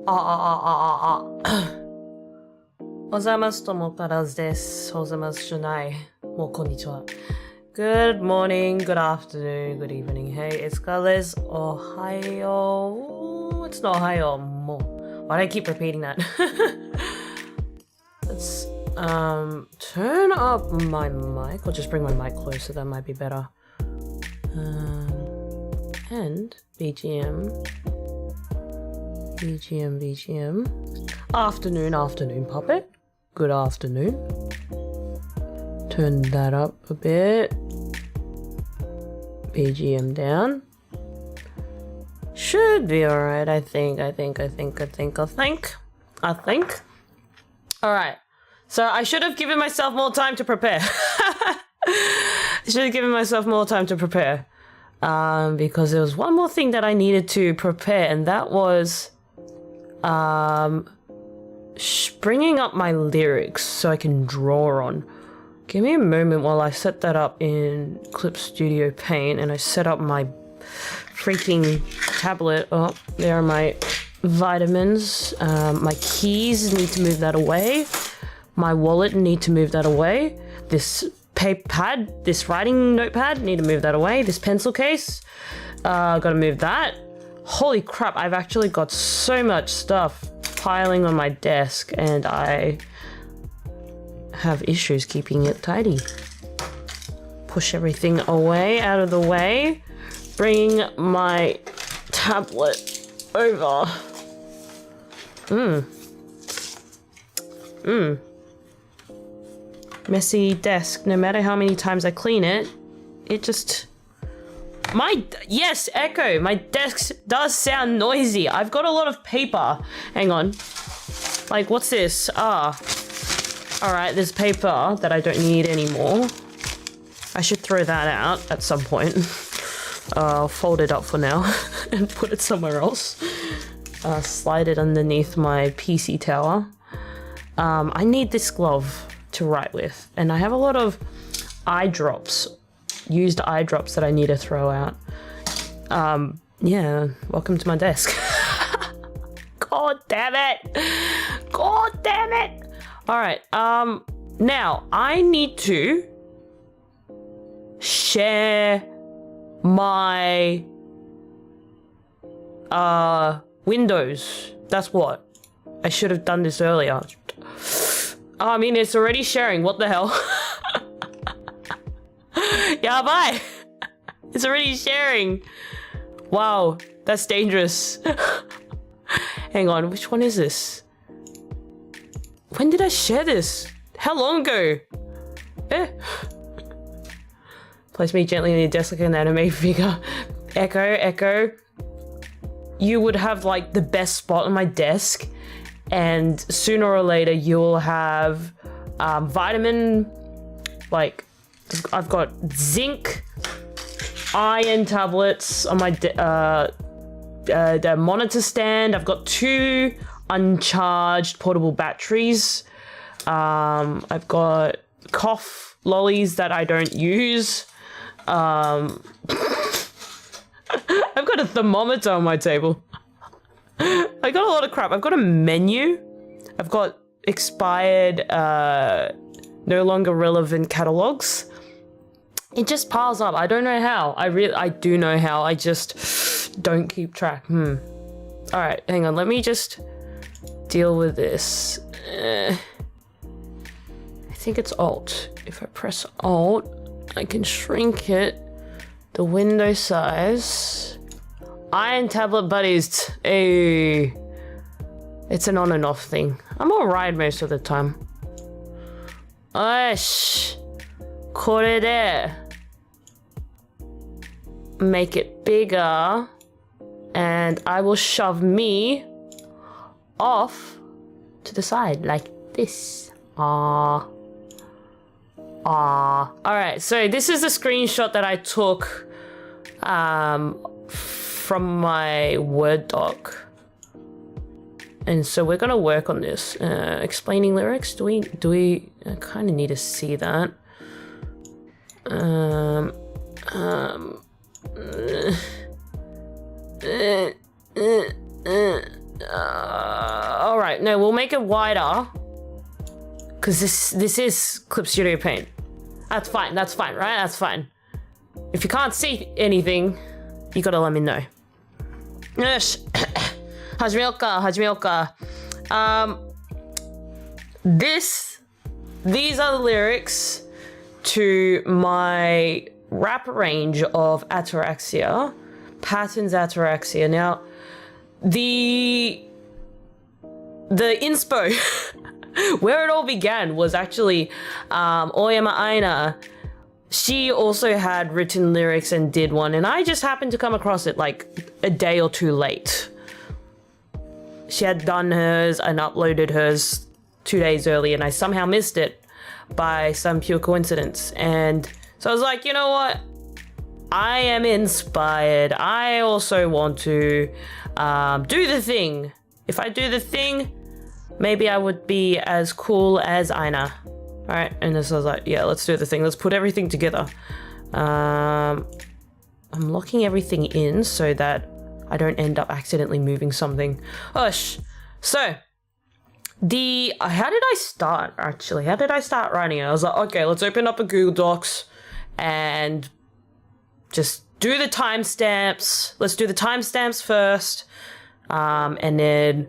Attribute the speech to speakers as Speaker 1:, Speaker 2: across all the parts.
Speaker 1: ございますともKaLRZです。おざますじゃない。もうこんにちは。Good morning, good afternoon, good evening. Hey, it's KaLRZ. Ohio. It's not Ohio. Why do I keep repeating that? Let's turn up my mic, or just bring my mic closer. That might be better. And BGM. Afternoon, puppet. Good afternoon. Turn that up a bit. BGM down. Should be alright, I think. Alright. So I should have given myself more time to prepare. Because there was one more thing that I needed to prepare, and that was bringing up my lyrics so I can draw on. Give me a moment while I set that up in Clip Studio Paint, and I set up my freaking tablet. Oh, there are my vitamins. My keys need to move that away. My wallet need to move that away. This paper pad, this writing notepad, need to move that away. This pencil case, gotta move that. Holy crap, I've actually got so much stuff piling on my desk, and I have issues keeping it tidy. Push everything away, out of the way. Bring my tablet over. Messy desk. No matter how many times I clean it, it just... Yes, echo. My desk does sound noisy. I've got a lot of paper. Hang on. Like, what's this? Alright, there's paper that I don't need anymore. I should throw that out at some point. I'll fold it up for now and put it somewhere else. Slide it underneath my PC tower. I need this glove to write with, and I have a lot of used eye drops that I need to throw out. Yeah, welcome to my desk. God damn it! Alright, now I need to share my windows. That's what. I should have done this earlier. I mean, it's already sharing. What the hell? Yeah, bye. It's already sharing. Wow, that's dangerous. Hang on, which one is this? When did I share this? How long ago? Place me gently on your desk like an anime figure. Echo. You would have like the best spot on my desk, and sooner or later you'll have vitamin, like I've got zinc, iron tablets on my the monitor stand. I've got 2 uncharged portable batteries. I've got cough lollies that I don't use. I've got a thermometer on my table. I got a lot of crap. I've got a menu. I've got expired, no longer relevant catalogs. It just piles up. I don't know how. I do know how. I just don't keep track. All right, hang on. Let me just deal with this. I think it's Alt. If I press Alt, I can shrink it. The window size. Iron tablet buddies. Hey. It's an on and off thing. I'm alright most of the time. Osh. これで make it bigger, and I will shove me off to the side like this. Alright, so this is a screenshot that I took from my Word doc. And so we're gonna work on this. Explaining lyrics, do we I kinda need to see that. right, no, we'll make it wider. Because this is Clip Studio Paint. That's fine, right? That's fine. If you can't see anything, you gotta let me know. Yes. 始めようか. These are the lyrics to my rap range of Ataraxia, Patterns Ataraxia. Now, the inspo, where it all began was actually Oyama Aina. She also had written lyrics and did one, and I just happened to come across it like a day or two late. She had done hers and uploaded hers 2 days early, and I somehow missed it by some pure coincidence. And so I was like, you know what? I am inspired. I also want to do the thing. If I do the thing, maybe I would be as cool as Aina. All right, and this was like, yeah, let's do the thing. Let's put everything together. I'm locking everything in so that I don't end up accidentally moving something. Hush. So, how did I start, actually? How did I start writing it? I was like, okay, let's open up a Google Docs and just do the timestamps. Let's do the timestamps first, and then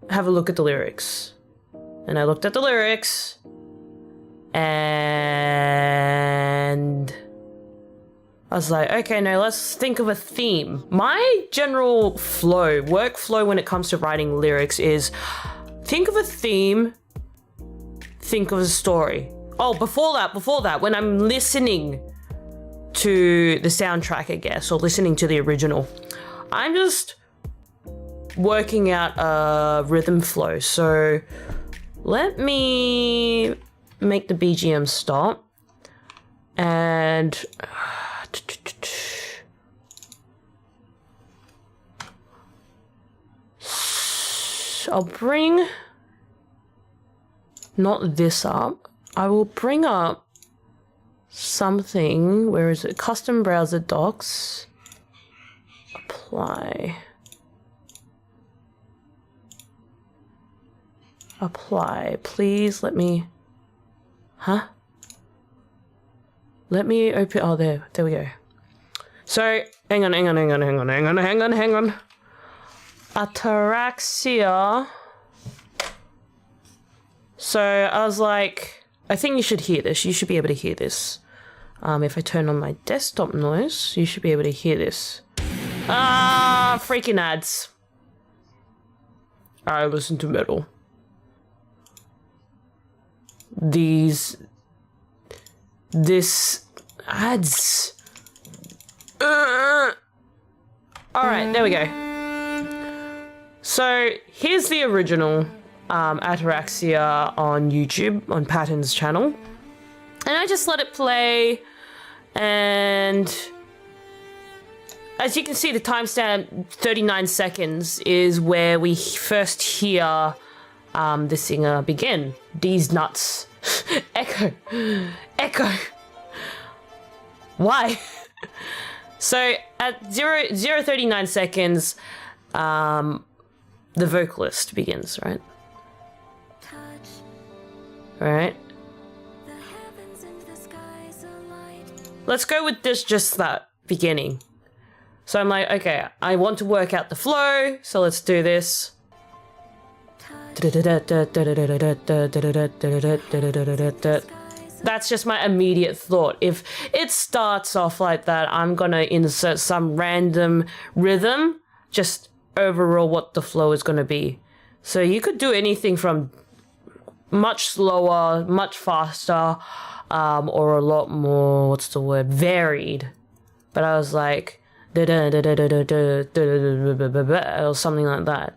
Speaker 1: have a look at the lyrics. And I looked at the lyrics, and I was like, okay, no, let's think of a theme. My general workflow when it comes to writing lyrics is think of a theme, think of a story. Oh, before that, when I'm listening to the soundtrack, I guess, or listening to the original, I'm just working out a rhythm flow. So let me make the BGM stop, and I'll bring not this up. I will bring up something. Where is it? Custom browser docs. Apply. Please let me. Huh? Let me open. Oh, there we go. So, hang on. Ataraxia. So, I was like, I think you should hear this. You should be able to hear this. If I turn on my desktop noise, you should be able to hear this. Freaking ads. I listen to metal. This ads. Alright, there we go. So here's the original Ataraxia on YouTube, on Patton's channel. And I just let it play, and as you can see, the timestamp 39 seconds is where we first hear the singer begin. These nuts. Echo. Why? So at 0:39 seconds, the vocalist begins, right? Right. Let's go with this, just that beginning. So I'm like, okay, I want to work out the flow, so let's do this. That's just my immediate thought. If it starts off like that, I'm gonna insert some random rhythm, just overall what the flow is gonna be. So you could do anything from much slower, much faster, or a lot more, what's the word, varied. But I was like, or something like that.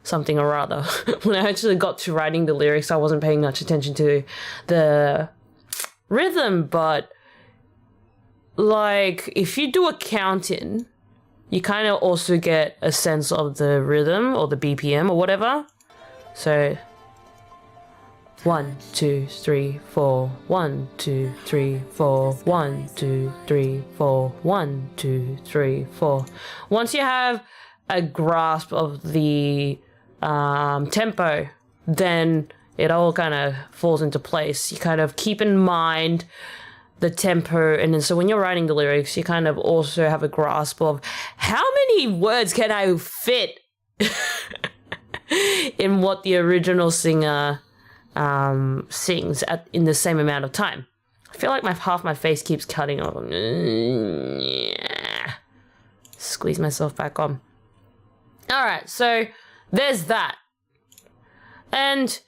Speaker 1: Something or other. When I actually got to writing the lyrics, I wasn't paying much attention to the rhythm, but like if you do a count in, you kind of also get a sense of the rhythm or the BPM or whatever. So 1, 2, 3, 4, 1, 2, 3, 4, 1, 2, 3, 4, 1, 2, 3, 4. Once you have a grasp of the tempo, then it all kind of falls into place. You kind of keep in mind the tempo, and then so when you're writing the lyrics, you kind of also have a grasp of how many words can I fit in what the original singer sings in the same amount of time. I feel like half my face keeps cutting off. Squeeze myself back on. All right, so there's that. And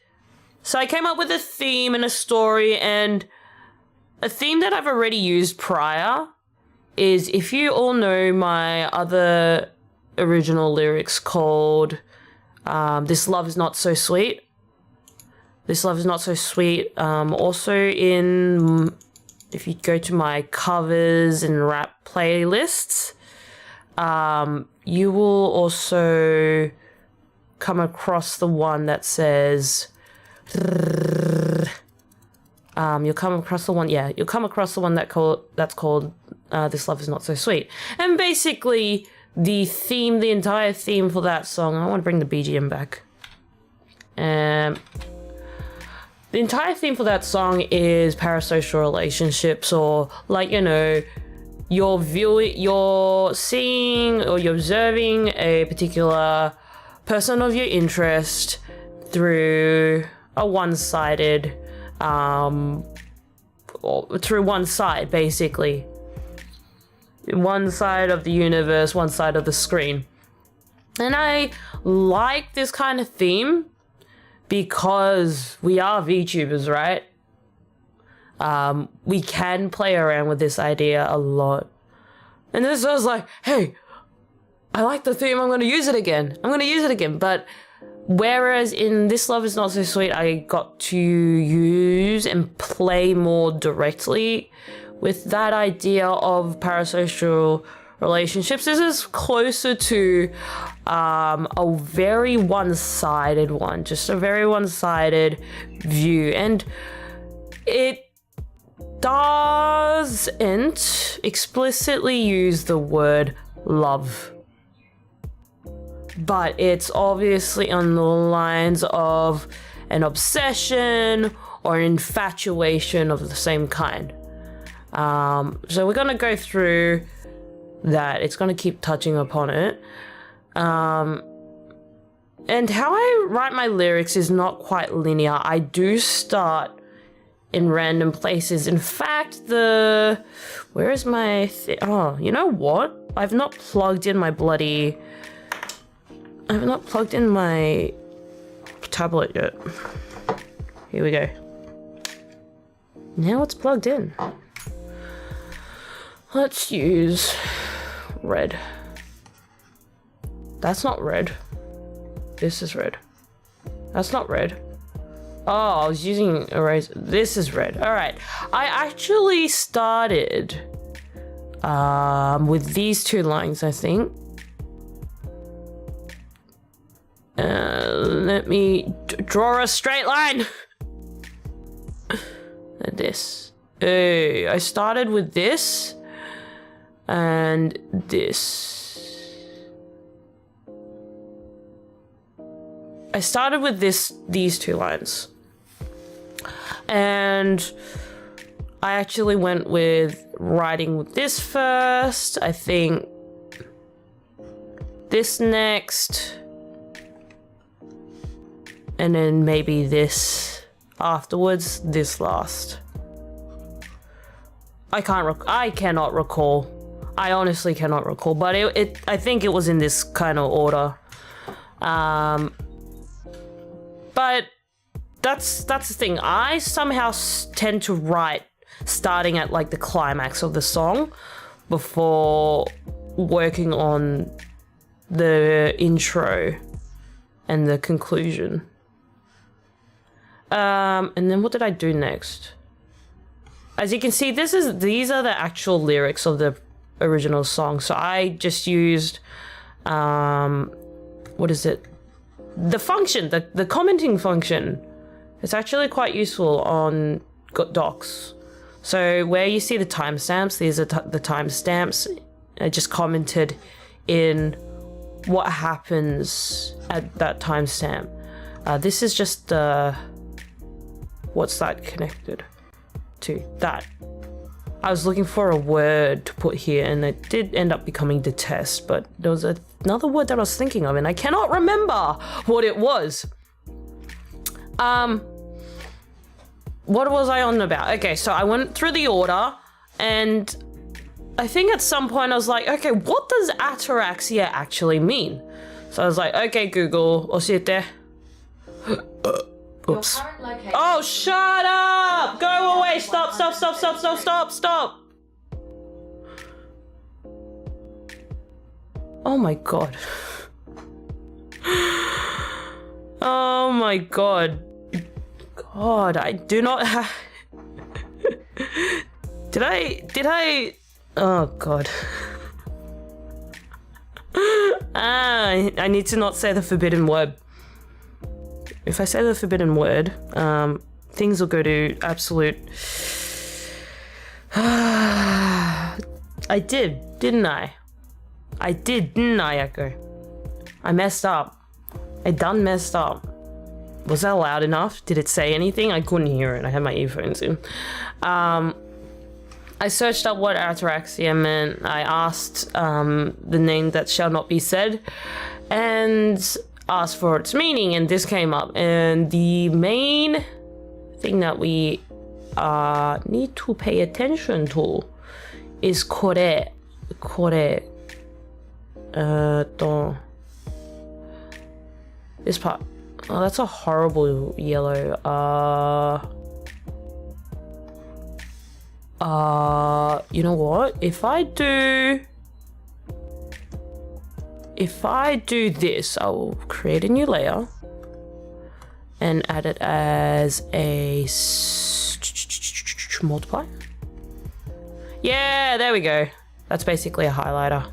Speaker 1: so I came up with a theme and a story, and a theme that I've already used prior is, if you all know my other original lyrics called This Love Is Not So Sweet. This Love Is Not So Sweet. Also if you go to my covers and rap playlists, you will also come across the one that says... you'll come across the one that's called This Love Is Not So Sweet. And basically, the entire theme for that song, I want to bring the BGM back. The entire theme for that song is parasocial relationships, or like, you know, you're seeing or you're observing a particular person of your interest through a one-sided, through one side, basically. One side of the universe, one side of the screen. And I like this kind of theme because we are VTubers, right? We can play around with this idea a lot. And this was like, hey, I like the theme, I'm going to use it again. But whereas in This Love Is Not So Sweet, I got to use and play more directly with that idea of parasocial relationships. This is closer to a very one-sided one, just a very one-sided view. And it doesn't explicitly use the word love, but it's obviously on the lines of an obsession or an infatuation of the same kind. So we're gonna go through that. It's gonna keep touching upon it. And how I write my lyrics is not quite linear. I do start in random places. In fact, where is my oh, you know what? I've not plugged in my tablet yet. Here we go. Now it's plugged in. Let's use red. That's not red. This is red. That's not red. Oh, I was using eraser. This is red. All right. I actually started with these two lines, I think. Let me draw a straight line. And this. Hey, I started with this and this. I started with these two lines. And I actually went with writing with this first, I think this next, and then maybe this afterwards, this last. I cannot recall. I honestly cannot recall, but I think it was in this kind of order. But that's the thing. I somehow tend to write starting at like the climax of the song before working on the intro and the conclusion. And then what did I do next? As you can see, these are the actual lyrics of the original song. So I just used, what is it? The function, the commenting function. It's actually quite useful on docs. So where you see the timestamps, these are the timestamps. I just commented in what happens at that timestamp. This is just what's that connected to? That. I was looking for a word to put here, and it did end up becoming detest, but there was another word that I was thinking of, and I cannot remember what it was. What was I on about? Okay, so I went through the order, and I think at some point I was like, okay, what does ataraxia actually mean? So I was like, okay, Google, oshite. Oops. Oh, shut up! Go away! Stop, stop, stop, stop, stop, stop, stop! Oh my god. Oh my god. God, I do not have... Did I... Oh god. I need to not say the forbidden word. If I say the forbidden word, things will go to absolute... I did, didn't I? I did, didn't I, Echo? I messed up. I done messed up. Was that loud enough? Did it say anything? I couldn't hear it. I had my earphones in. I searched up what ataraxia meant. I asked the name that shall not be said, and asked for its meaning, and this came up. And the main thing that we need to pay attention to is kore. This part. Oh, that's a horrible yellow. You know what? If I do this, I will create a new layer and add it as a multiply. Yeah, there we go. That's basically a highlighter.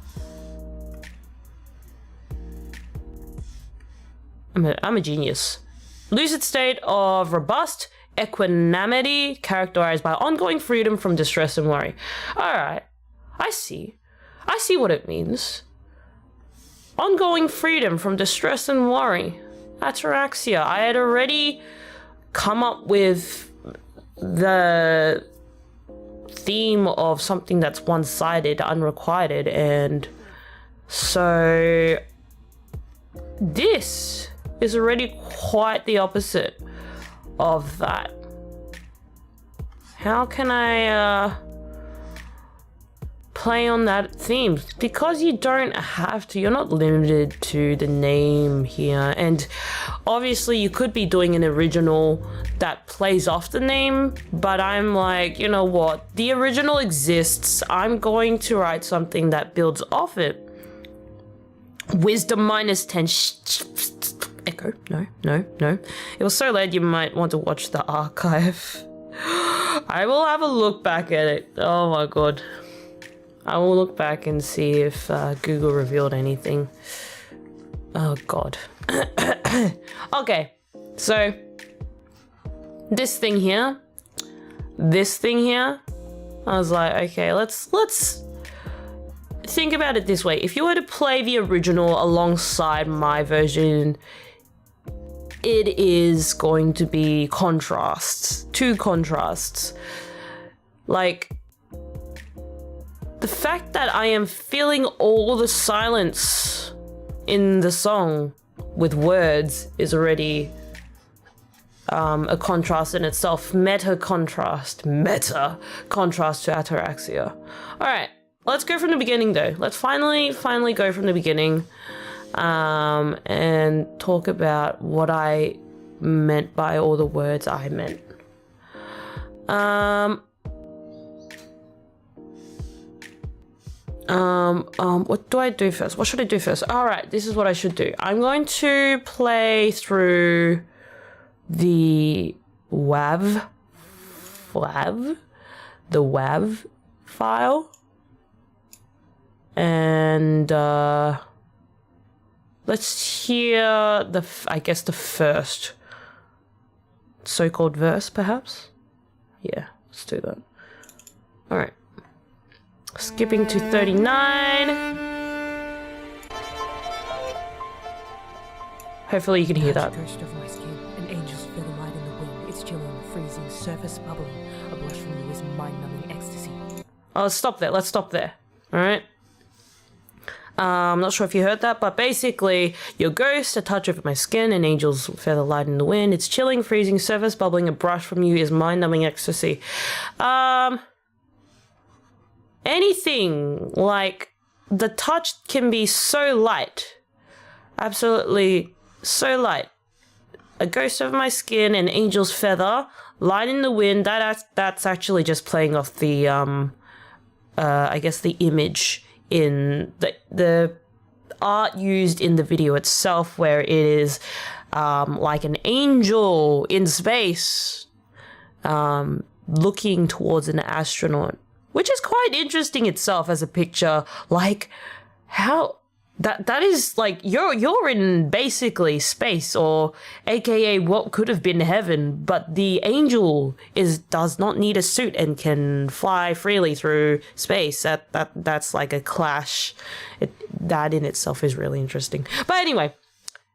Speaker 1: I'm a genius. Lucid state of robust equanimity characterized by ongoing freedom from distress and worry. Alright, I see what it means. Ongoing freedom from distress and worry. Ataraxia. I had already come up with the theme of something that's one-sided, unrequited, and so this is already quite the opposite of that. How can I play on that theme? Because you don't have to, you're not limited to the name here, and obviously you could be doing an original that plays off the name, but I'm like, you know what, the original exists, I'm going to write something that builds off it. Wisdom minus 10. Echo. No. It was so late you might want to watch the archive. I will have a look back at it. Oh my god. I will look back and see if Google revealed anything. Oh god. Okay. So this thing here. I was like, okay, let's think about it this way. If you were to play the original alongside my version, it is going to be contrasts. Two contrasts. Like, the fact that I am filling all the silence in the song with words is already a contrast in itself. Meta contrast to ataraxia. Alright. Let's go from the beginning though. Let's finally go from the beginning and talk about what I meant by all the words I meant. What do I do first? What should I do first? All right, this is what I should do. I'm going to play through the WAV file. And let's hear I guess the first so-called verse, perhaps? Yeah, let's do that. All right. Skipping to 39. Hopefully you can hear that.
Speaker 2: Ghost of my skin, an angel's feather light in the wind. It's chilling, freezing, surface bubbling. A blush from you is mind-numbing ecstasy.
Speaker 1: Oh, let's stop there. Let's stop there. All right. I'm not sure if you heard that, but basically, your ghost, a touch over my skin, an angel's feather light in the wind. It's chilling, freezing, surface bubbling. A brush from you is mind-numbing ecstasy. Anything like the touch can be so light, absolutely so light. A ghost over my skin, an angel's feather, light in the wind. That's actually just playing off the I guess the image in the art used in the video itself, where it is like an angel in space looking towards an astronaut, which is quite interesting itself as a picture. Like how that is like you're in basically space, or aka what could have been heaven, but the angel does not need a suit and can fly freely through space. That's like a clash. That in itself is really interesting. But anyway,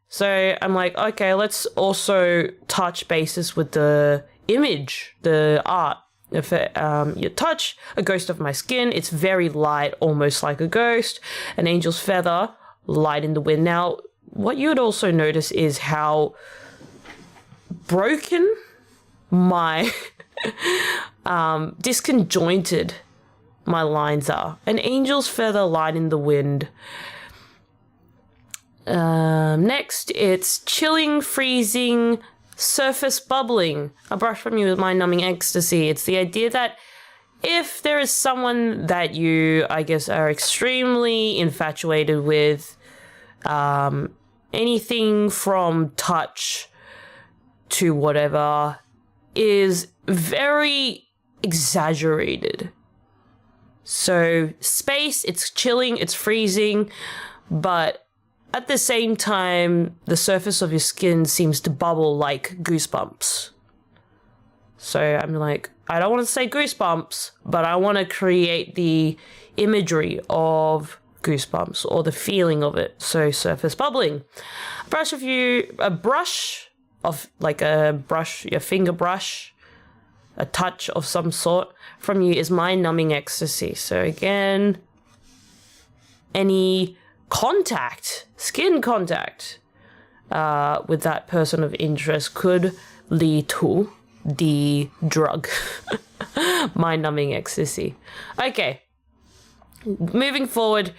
Speaker 1: so I'm like, okay, let's also touch bases with the image, the art. If you touch a ghost of my skin, it's very light, almost like a ghost. An angel's feather, light in the wind. Now, what you would also notice is how broken my disconjointed my lines are. An angel's feather, light in the wind. Next, it's chilling, freezing, surface bubbling. A brush from you with mind-numbing ecstasy. It's the idea that if there is someone that you, I guess, are extremely infatuated with, anything from touch to whatever is very exaggerated. So space, it's chilling, it's freezing, but at the same time, the surface of your skin seems to bubble like goosebumps. So I'm like, I don't want to say goosebumps, but I want to create the imagery of goosebumps or the feeling of it. So surface bubbling. A brush of like a brush, your finger brush, a touch of some sort from you is mind-numbing ecstasy. So again, any contact, skin contact with that person of interest could lead to the drug. Mind-numbing ecstasy. Okay, moving forward.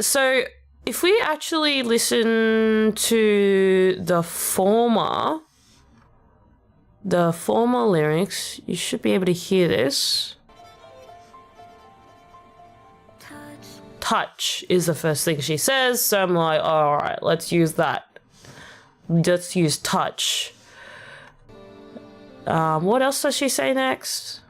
Speaker 1: So if we actually listen to the former lyrics, you should be able to hear this. Touch is the first thing she says, so I'm like, all right, let's use that. Let's use touch. What else does she say next?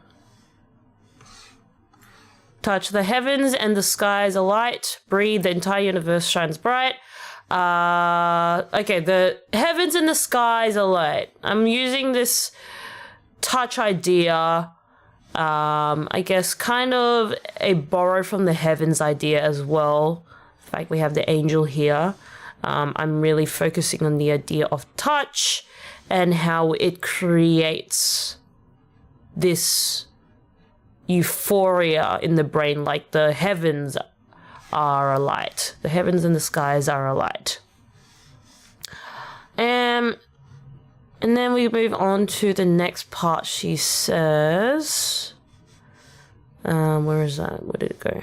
Speaker 1: Touch the heavens and the skies alight. Breathe, the entire universe shines bright. Okay, the heavens and the skies alight. I'm using this touch idea, I guess kind of a borrow from the heavens idea as well. In fact, we have the angel here. I'm really focusing on the idea of touch and how it creates this euphoria in the brain, like the heavens are alight. The heavens and the skies are alight. And then we move on to the next part. She says, where is that? Where did it go?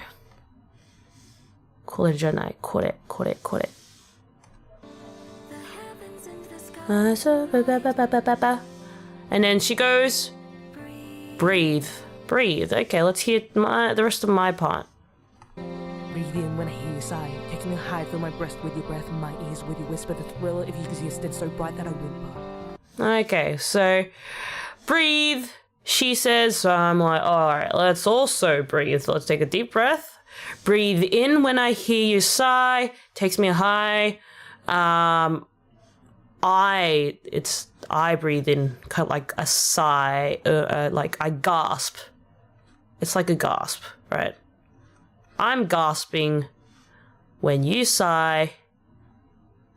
Speaker 1: Kore janai, kore. And then she goes, breathe. Okay, let's hear the rest of my part.
Speaker 2: Breathe in when I hear you sigh, taking a high, fill my breast with your breath and my ears with your whisper. The thrill of you existed so bright that I whimper.
Speaker 1: Okay, so breathe, she says. So I'm like, all right, let's also breathe. Let's take a deep breath. Breathe in when I hear you sigh, takes me a high. I breathe in kind of like a sigh, like I gasp. It's like a gasp, right? I'm gasping when you sigh,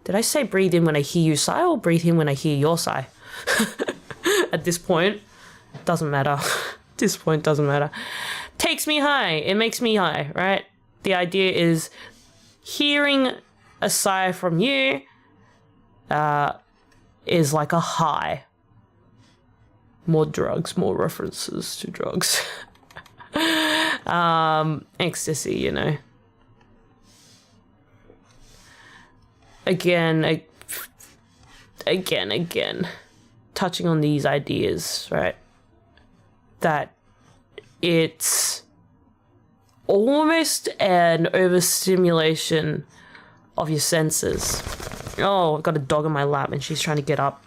Speaker 1: Did I say breathe in when I hear you sigh or breathe in when I hear your sigh? At this point, doesn't matter. At this point, doesn't matter. Takes me high. It makes me high, right? The idea is hearing a sigh from you is like a high. More drugs, more references to drugs. Ecstasy, you know. Again, touching on these ideas, right? That it's almost an overstimulation of your senses. Oh, I've got a dog on my lap and she's trying to get up.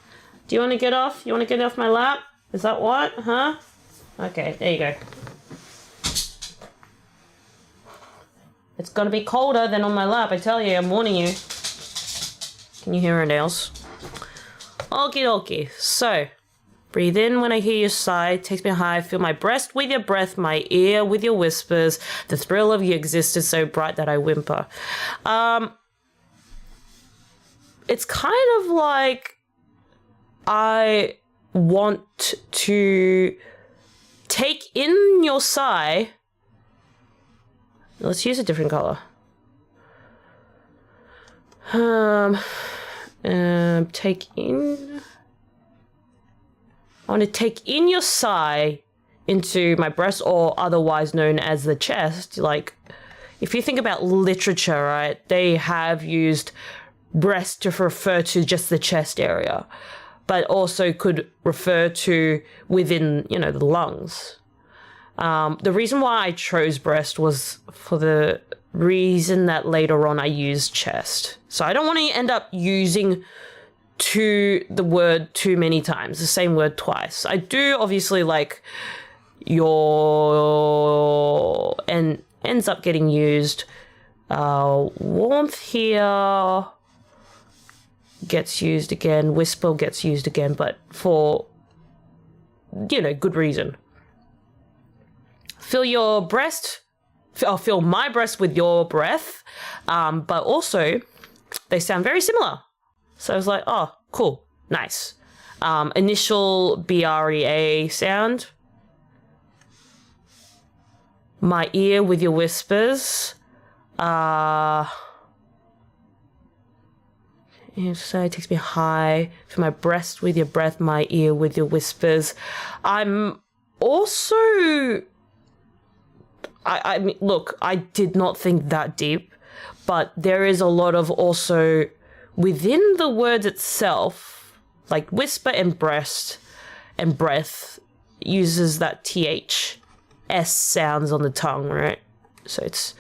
Speaker 1: Do you want to get off? You want to get off my lap? Is that what? Huh? Okay, there you go. It's gonna be colder than on my lap, I tell you, I'm warning you. Can you hear her nails? Okie dokie. So, breathe in when I hear your sigh, takes me high, feel my breast with your breath, my ear with your whispers, the thrill of your existence so bright that I whimper. It's kind of like I want to take in your sigh. Let's use a different color. Take in. I want to take in your sigh into my breast, or otherwise known as the chest. Like, if you think about literature, right, they have used breast to refer to just the chest area, but also could refer to within, you know, the lungs. The reason why I chose breast was for the reason that later on I used chest. So I don't want to end up using the word too many times, the same word twice. I do obviously like your, and ends up getting used. Warmth here gets used again, whisper gets used again, but for, you know, good reason. Fill your breast, I'll fill my breast with your breath, but also they sound very similar. So I was like, oh, cool, nice. Initial BREA sound. My ear with your whispers. So it takes me high. For my breast with your breath, my ear with your whispers. I'm also... I mean, look, I did not think that deep, but there is a lot of also within the words itself, like whisper and breast and breath uses that TH, S sounds on the tongue, right? So it's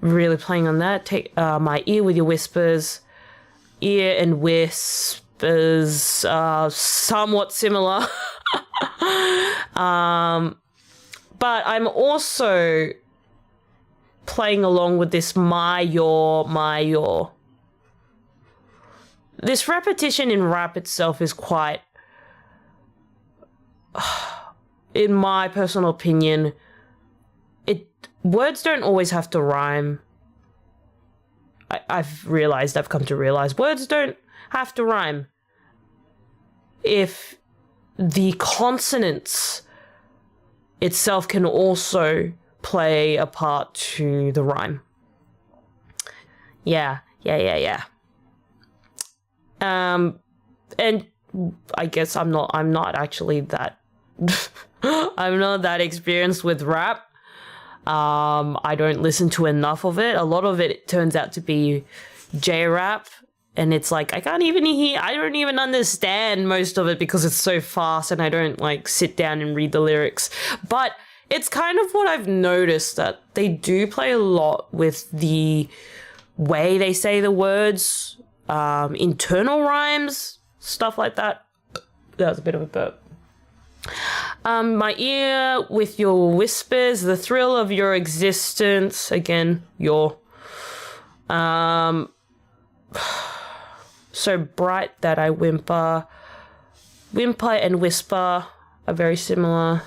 Speaker 1: really playing on that. Take my ear with your whispers. Ear and whispers somewhat similar. But I'm also playing along with this my, your. This repetition in rap itself is quite, in my personal opinion, words don't always have to rhyme. I've come to realize words don't have to rhyme if the consonants itself can also play a part to the rhyme. Yeah. And I guess I'm not actually that I'm not that experienced with rap. I don't listen to enough of it. A lot of it turns out to be J-rap, and it's like I don't even understand most of it because it's so fast and I don't like sit down and read the lyrics. But it's kind of what I've noticed, that they do play a lot with the way they say the words, internal rhymes, stuff like that. That was a bit of a burp. My ear with your whispers, the thrill of your existence. Again, your. So bright that I whimper. Whimper and whisper are very similar.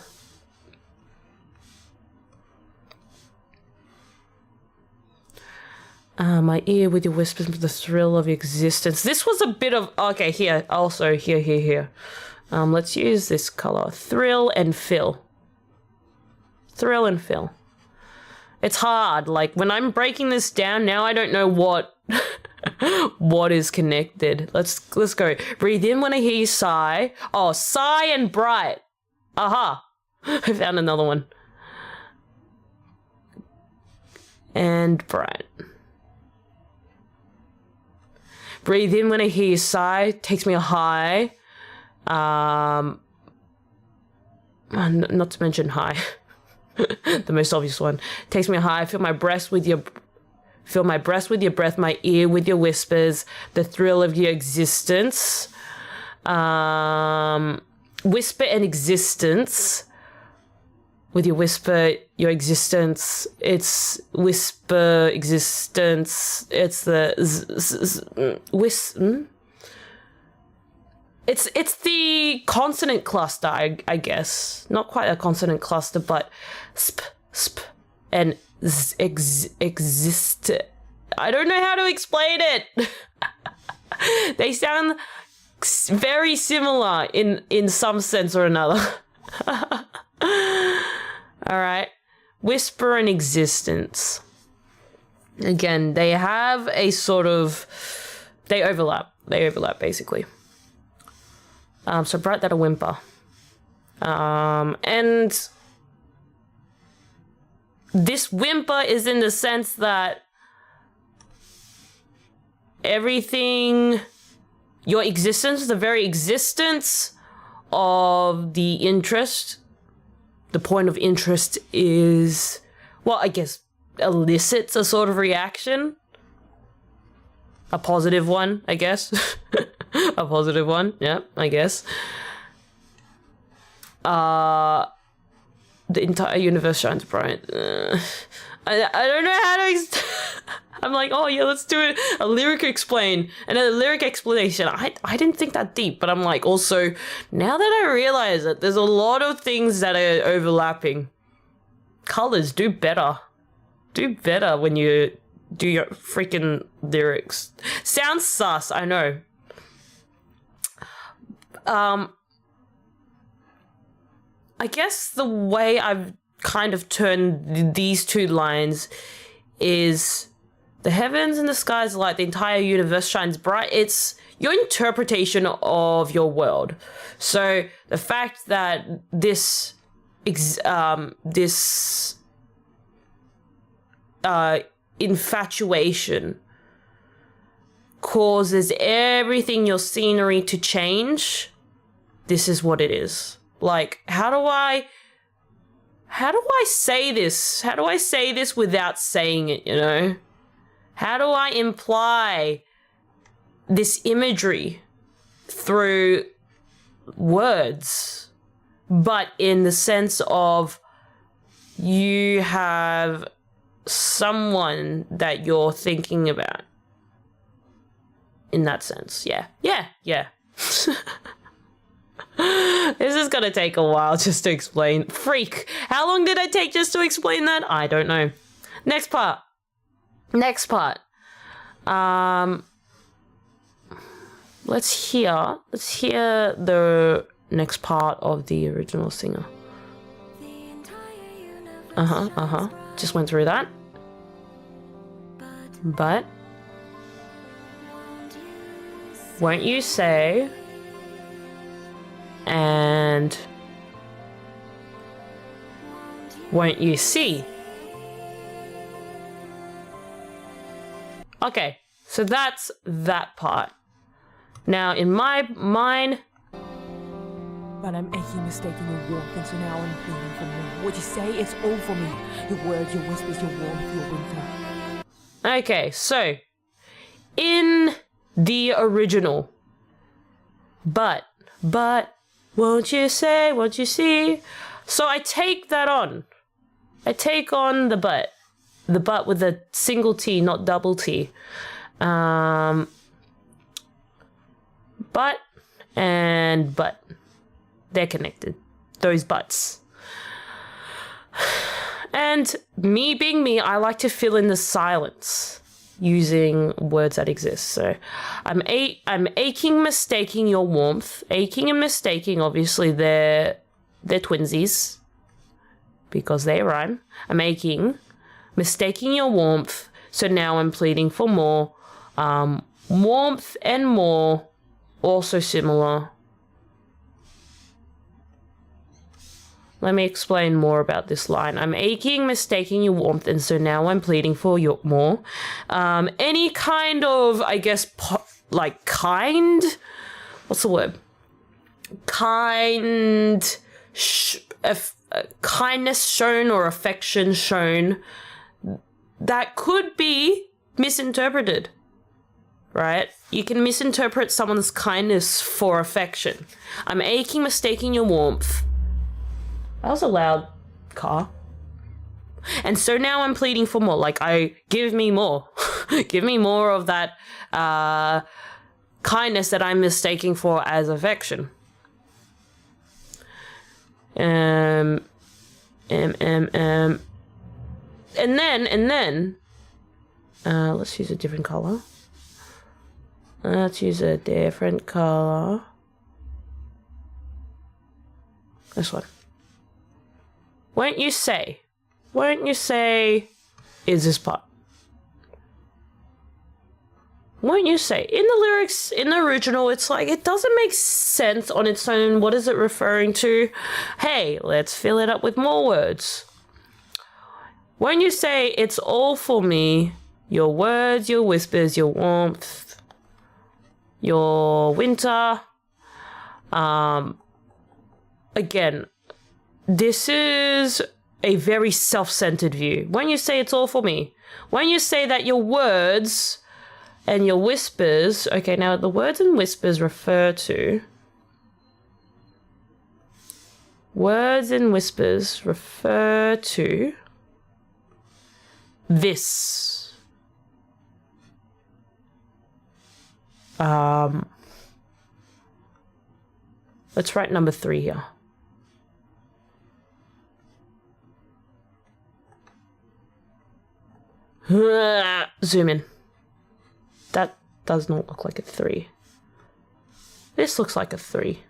Speaker 1: My ear with your whispers, the thrill of existence. This was a bit of, okay, here, also, here. Let's use this color, thrill and fill. Thrill and fill. It's hard, like, when I'm breaking this down, now I don't know what, what is connected. Let's go. Breathe in when I hear you sigh. Oh, sigh and bright. Aha. I found another one. And bright. Breathe in when I hear you sigh. Takes me a high. Not to mention high. The most obvious one. Takes me a high. Fill my breast with your breath. My ear with your whispers. The thrill of your existence. Whisper and existence. With your whisper, your existence, it's whisper existence, it's the it's the consonant cluster, I guess. Not quite a consonant cluster, but sp and exist. I don't know how to explain it. They sound very similar in some sense or another. All right, whisper and existence. Again, they have a sort of, they overlap basically. So bright that a whimper. And this whimper is in the sense that everything, your existence, the very existence of the interest, the point of interest is, well, I guess elicits a sort of reaction. A positive one, I guess. A positive one, yeah, I guess. The entire universe shines bright. I don't know how to I'm like, oh yeah, let's do it. A lyric explain. And a lyric explanation. I didn't think that deep, but I'm like, also, now that I realize it, there's a lot of things that are overlapping. Colors, do better. Do better when you do your freaking lyrics. Sounds sus, I know. I guess the way I've kind of turned these two lines is the heavens and the skies light, the entire universe shines bright. It's your interpretation of your world. So the fact that this infatuation causes everything, your scenery, to change. This is what it is. Like, how do I say this? How do I say this without saying it, you know? How do I imply this imagery through words, but in the sense of you have someone that you're thinking about? In that sense, yeah. This is gonna take a while just to explain. Freak! How long did I take just to explain that? I don't know. Next part. Let's hear the next part of the original singer. Just went through that. But won't you say, and won't you see? Okay, so that's that part. Now, in my mind...
Speaker 2: But I'm aching, mistaking your warmth, and so now I'm pleading for more. What you say, it's all for me. Your words, your whispers, your warmth, your winter.
Speaker 1: Okay, so, in the original, but, won't you say, won't you see? So I take that on. I take on the but. The but with a single T, not double T. But and but. They're connected. Those buts. And me being me, I like to fill in the silence. using words that exist. So I'm aching, mistaking your warmth. Aching and mistaking, obviously they're twinsies because they rhyme. I'm aching, mistaking your warmth. So now I'm pleading for more. Warmth and more, also similar. Let me explain more about this line. I'm aching, mistaking your warmth, and so now I'm pleading for your more. Any kind of, I guess, like kind? What's the word? Kind, kindness shown or affection shown that could be misinterpreted, right? You can misinterpret someone's kindness for affection. I'm aching, mistaking your warmth. That was a loud car. And so now I'm pleading for more. Like, give me more. Give me more of that kindness that I'm mistaking for as affection. And then, let's use a different color. Let's use a different color. This one. Won't you say is this part? Won't you say? In the lyrics, in the original, it's like, it doesn't make sense on its own. What is it referring to? Hey, let's fill it up with more words. Won't you say it's all for me? Your words, your whispers, your warmth, your winter. Again, this is a very self-centered view. When you say it's all for me, when you say that your words and your whispers, okay, now the words and whispers refer to, words and whispers refer to this. Let's write number 3 here. Zoom in. That does not look like a 3. This looks like a 3.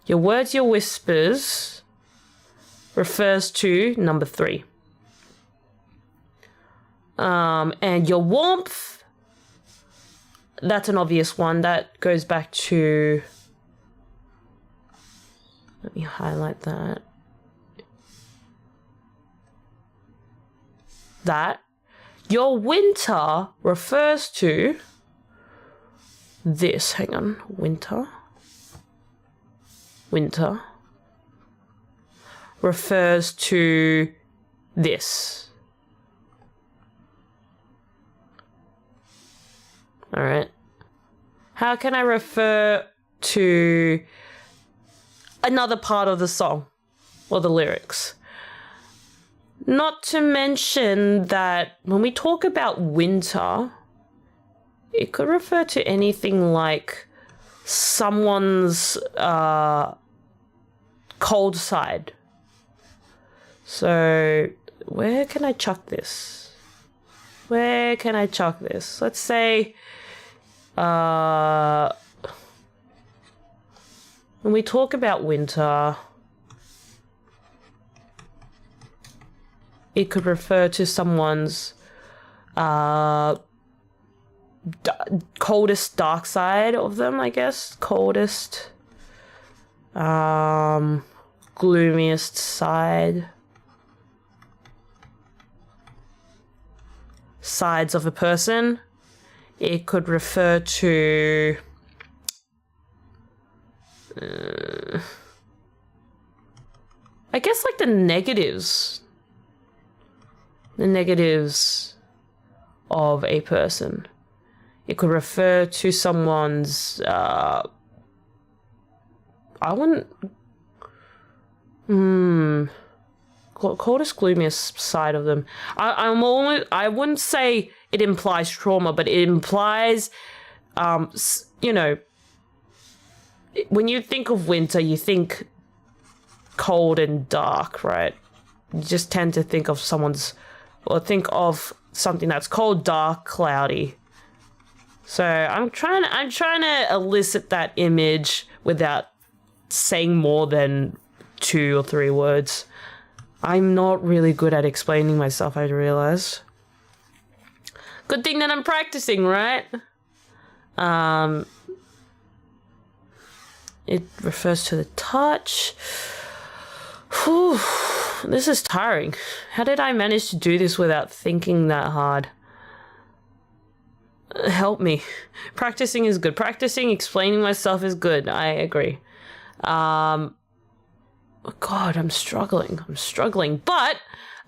Speaker 1: Your words, your whispers refers to number 3. And your warmth, that's an obvious one. That goes back to, let me highlight that. That your winter refers to this. Hang on, winter refers to this. All right. How can I refer to another part of the song or the lyrics? Not to mention that when we talk about winter, it could refer to anything like someone's cold side. So where can I chuck this? Where can I chuck this? Let's say when we talk about winter, it could refer to someone's coldest dark side of them, I guess. Coldest, gloomiest side. Sides of a person. It could refer to I guess like the negatives of a person. It could refer to someone's coldest, gloomiest side of them. I wouldn't say it implies trauma, but it implies, you know, when you think of winter, you think cold and dark, right? You just tend to think of someone's, or think of something that's cold, dark, cloudy. So I'm trying to elicit that image without saying more than 2 or 3 words. I'm not really good at explaining myself, I realize. Good thing that I'm practicing, right? It refers to the touch. Whew, this is tiring. How did I manage to do this without thinking that hard? Help me. Practicing is good. Practicing explaining myself is good. I agree. God, I'm struggling. But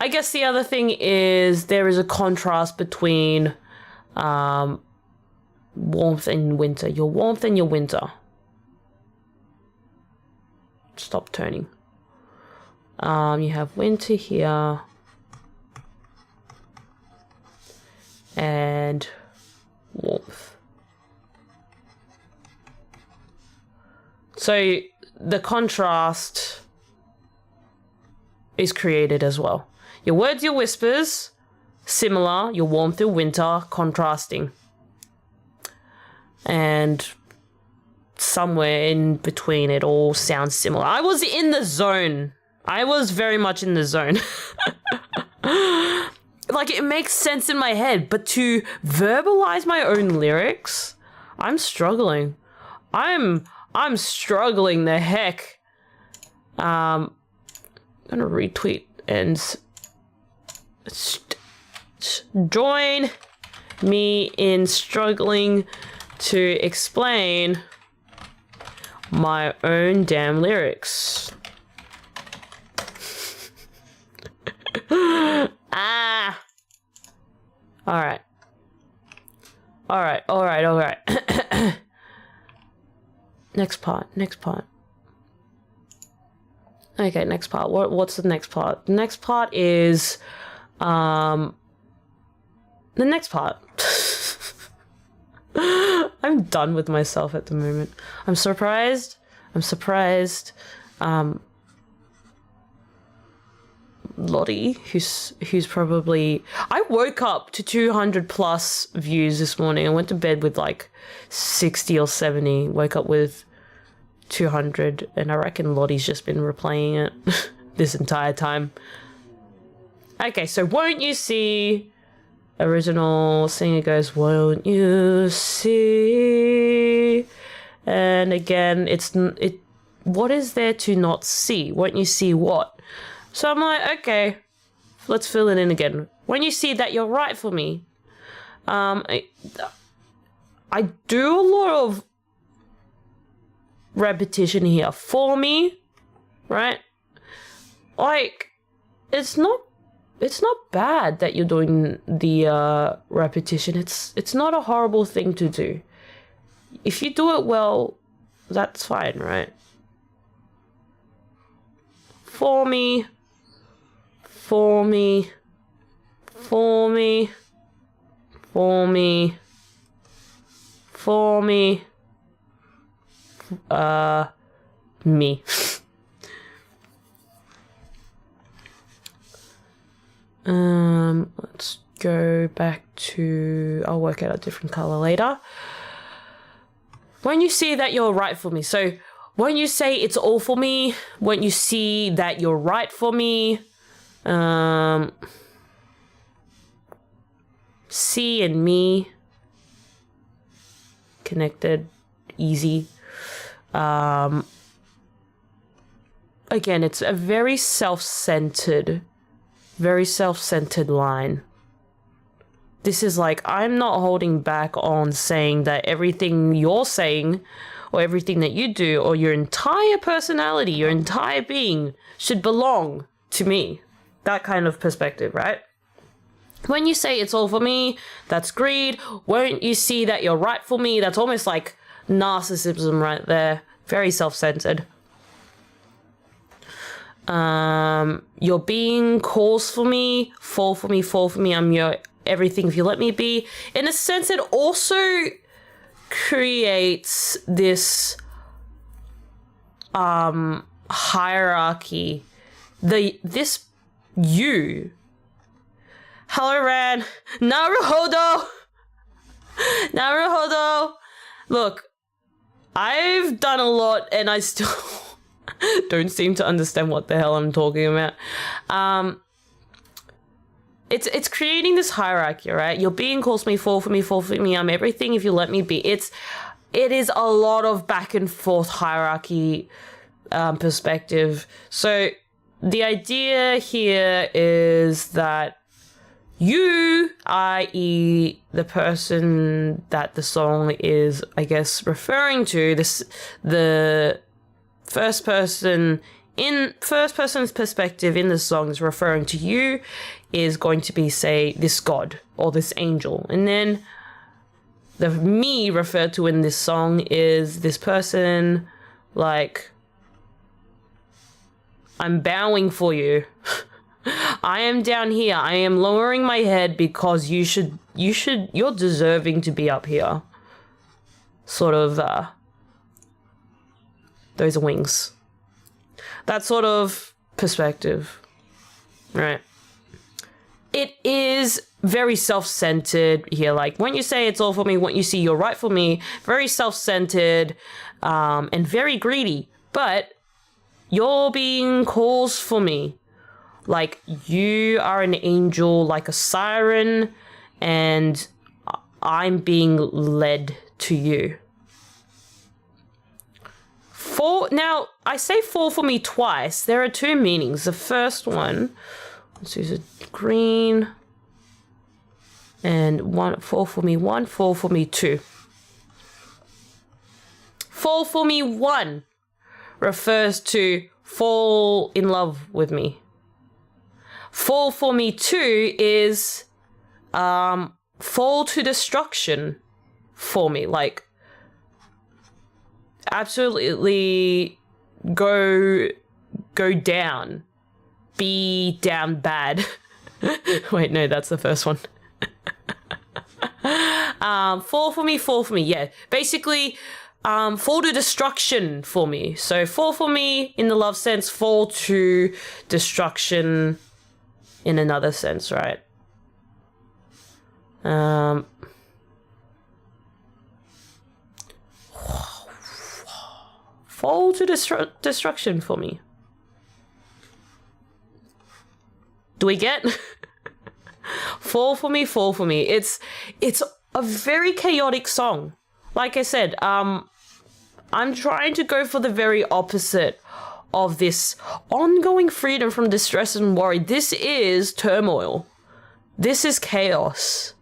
Speaker 1: I guess the other thing is there is a contrast between warmth and winter. Your warmth and your winter. Stop turning. You have winter here. And warmth. So the contrast is created as well. Your words, your whispers, similar. Your warmth, your winter, contrasting. And somewhere in between it all sounds similar. I was in the zone. I was very much in the zone. Like, it makes sense in my head, but to verbalize my own lyrics, I'm struggling. I'm struggling the heck. I'm gonna retweet and join me in struggling to explain my own damn lyrics. Ah. All right. Next part. Okay, next part. What's the next part? The next part is the next part. I'm done with myself at the moment. I'm surprised. Lottie, who's probably... I woke up to 200 plus views this morning. I went to bed with like 60 or 70. Woke up with 200, and I reckon Lottie's just been replaying it this entire time. Okay, so won't you see... Original singer goes, won't you see? And again, what is there to not see? Won't you see what? So I'm like, okay, let's fill it in again. When you see that you're right for me, I do a lot of repetition here. For me, right? Like, it's not bad that you're doing the repetition. It's not a horrible thing to do. If you do it well, that's fine, right? For me. Me. Let's go back to... I'll work out a different color later. When you see that you're right for me. So when you say it's all for me, when you see that you're right for me, C and me connected, easy. Again, it's a very self-centered line. This is like, I'm not holding back on saying that everything you're saying or everything that you do or your entire personality, your entire being should belong to me. That kind of perspective, right? When you say it's all for me, that's greed. Won't you see that you're right for me? That's almost like narcissism right there. Very self-centered. Your being calls for me, fall for me. I'm your everything if you let me be. In a sense, it also creates this hierarchy. This you Hello, Ran. Naruhodo. Naruhodo. Look, I've done a lot and I still don't seem to understand what the hell I'm talking about. It's creating this hierarchy, right? Your being calls me, fall for me, I'm everything if you let me be. It is a lot of back and forth hierarchy perspective. So the idea here is that you, i.e. the person that the song is, I guess, referring to, the first person's perspective in the song is referring to you, is going to be, say, this god or this angel. And then the me referred to in this song is this person, like, I'm bowing for you. I am down here. I am lowering my head because you're deserving to be up here. Sort of, those wings. That sort of perspective, right? It is very self-centered here. Like, when you say it's all for me, when you see you're right for me, very self-centered, and very greedy. But your being calls for me. Like, you are an angel, like a siren, and I'm being led to you. Now, I say fall for me twice. There are two meanings. The first one, let's use a green, and one, fall for me one, fall for me two. Fall for me one refers to fall in love with me. Fall for me two is fall to destruction for me. Like, absolutely go down. Be down bad. Wait, no, that's the first one. Fall for me, yeah. Basically, fall to destruction for me. So fall for me in the love sense, fall to destruction in another sense, right? Fall to destruction for me. Do we get? Fall for me, fall for me. It's a very chaotic song. Like I said, I'm trying to go for the very opposite of this ongoing freedom from distress and worry. This is turmoil. This is chaos.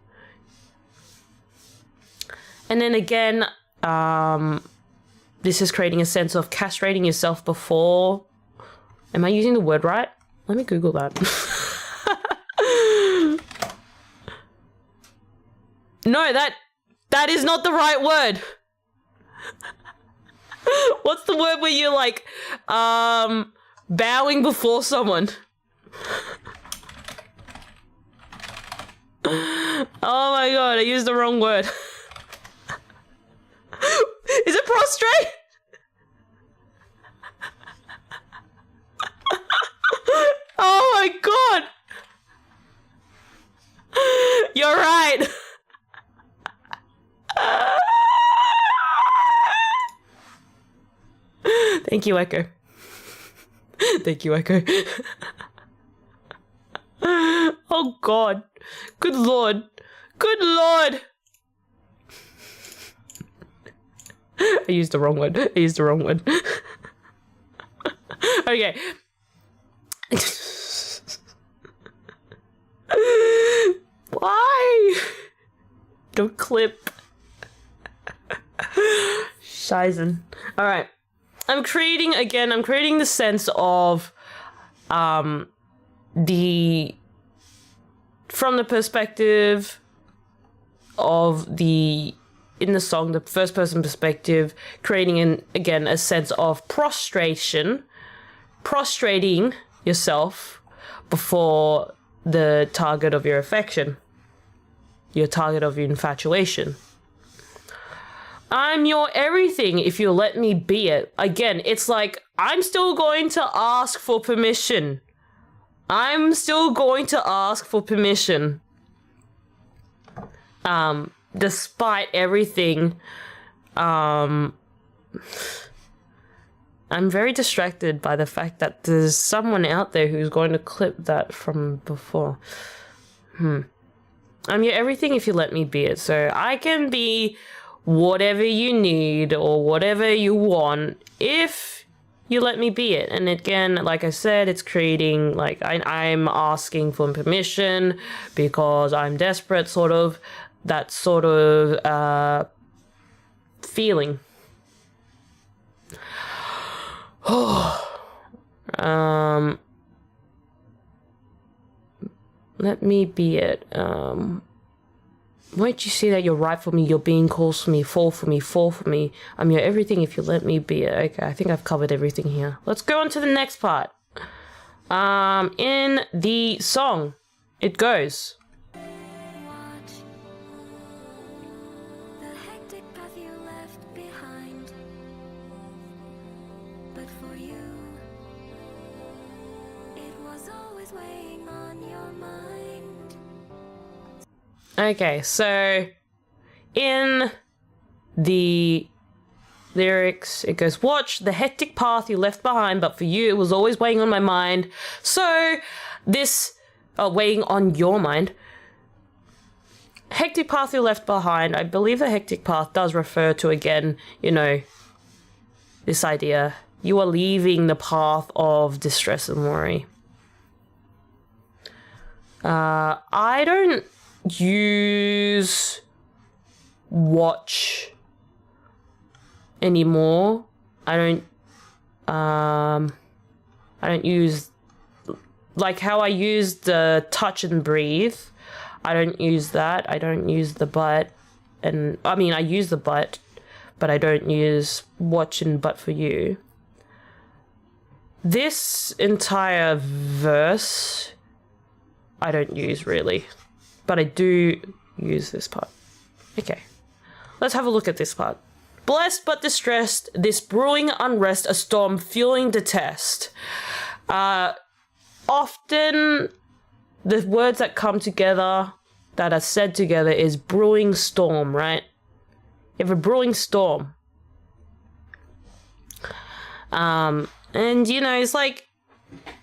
Speaker 1: And then again, this is creating a sense of castrating yourself before. Am I using the word right? Let me Google that. No, that is not the right word. What's the word where you're like, bowing before someone? Oh my god, I used the wrong word. Is it prostrate? Oh my god. You're right. Thank you, Echo. Thank you, Echo. Oh god. Good lord. Good lord. I used the wrong word. I used the wrong word. Okay. Why? Don't clip. Scheißen. Alright. I'm creating the sense of from the perspective of in the song, the first person perspective, creating a sense of prostrating yourself before the target of your affection, your target of your infatuation. I'm your everything if you let me be it. Again, it's like, I'm still going to ask for permission. I'm still going to ask for permission. Despite everything, I'm very distracted by the fact that there's someone out there who's going to clip that from before. I'm your everything if you let me be it. So I can be whatever you need or whatever you want if you let me be it. And again, like I said, it's creating, like, I'm asking for permission because I'm desperate, sort of, that sort of feeling. Let me be it. Won't you see that you're right for me, you're being calls for me, fall for me, fall for me. I'm your everything if you let me be it. Okay, I think I've covered everything here. Let's go on to the next part. In the song, it goes. Okay, so in the lyrics, it goes, watch the hectic path you left behind, but for you, it was always weighing on my mind. So this, weighing on your mind. Hectic path you left behind. I believe the hectic path does refer to, again, you know, this idea. You are leaving the path of distress and worry. I don't use watch anymore. I don't use, like how I used the touch and breathe. I don't use that. I don't use the but, and I mean I use the but I don't use watch and but for you. This entire verse I don't use really. But I do use this part. Okay, let's have a look at this part. Blessed but distressed, this brewing unrest, a storm fueling the test. Often the words that come together, that are said together, is brewing storm, right? You have a brewing storm. And you know, it's like,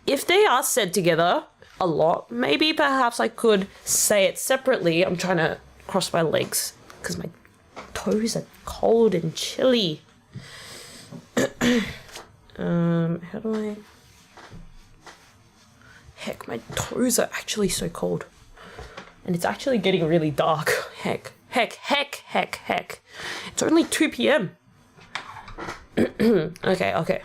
Speaker 1: if they are said together a lot, maybe perhaps I could say it separately. I'm trying to cross my legs because my toes are cold and chilly. How do I... Heck, my toes are actually so cold. And it's actually getting really dark. Heck. It's only 2 p.m. Okay.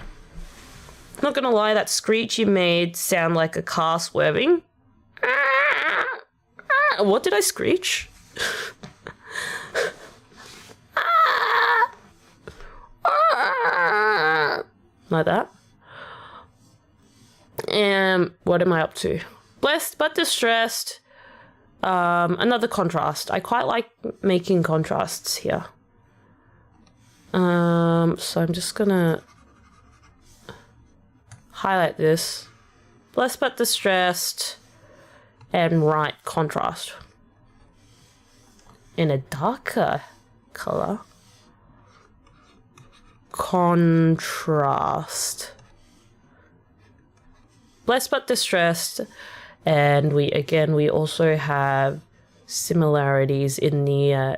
Speaker 1: Not gonna lie, that screech you made sound like a car swerving. What did I screech? Like that. And what am I up to? Blessed but distressed. Another contrast. I quite like making contrasts here. So I'm just gonna highlight this. Blessed but distressed. And write contrast. In a darker color. Contrast. Blessed but distressed. And we also have similarities in the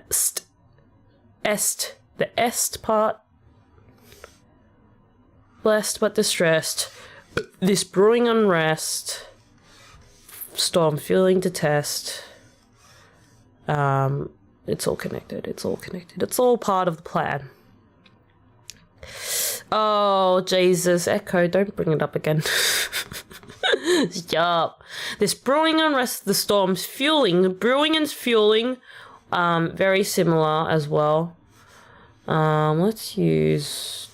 Speaker 1: the est part. Blessed but distressed. This brewing unrest. Storm fueling to test. It's all connected. It's all part of the plan. Oh, Jesus. Echo, don't bring it up again. Yup. This brewing unrest, the storm's fueling. Brewing and fueling. Very similar as well. Let's use...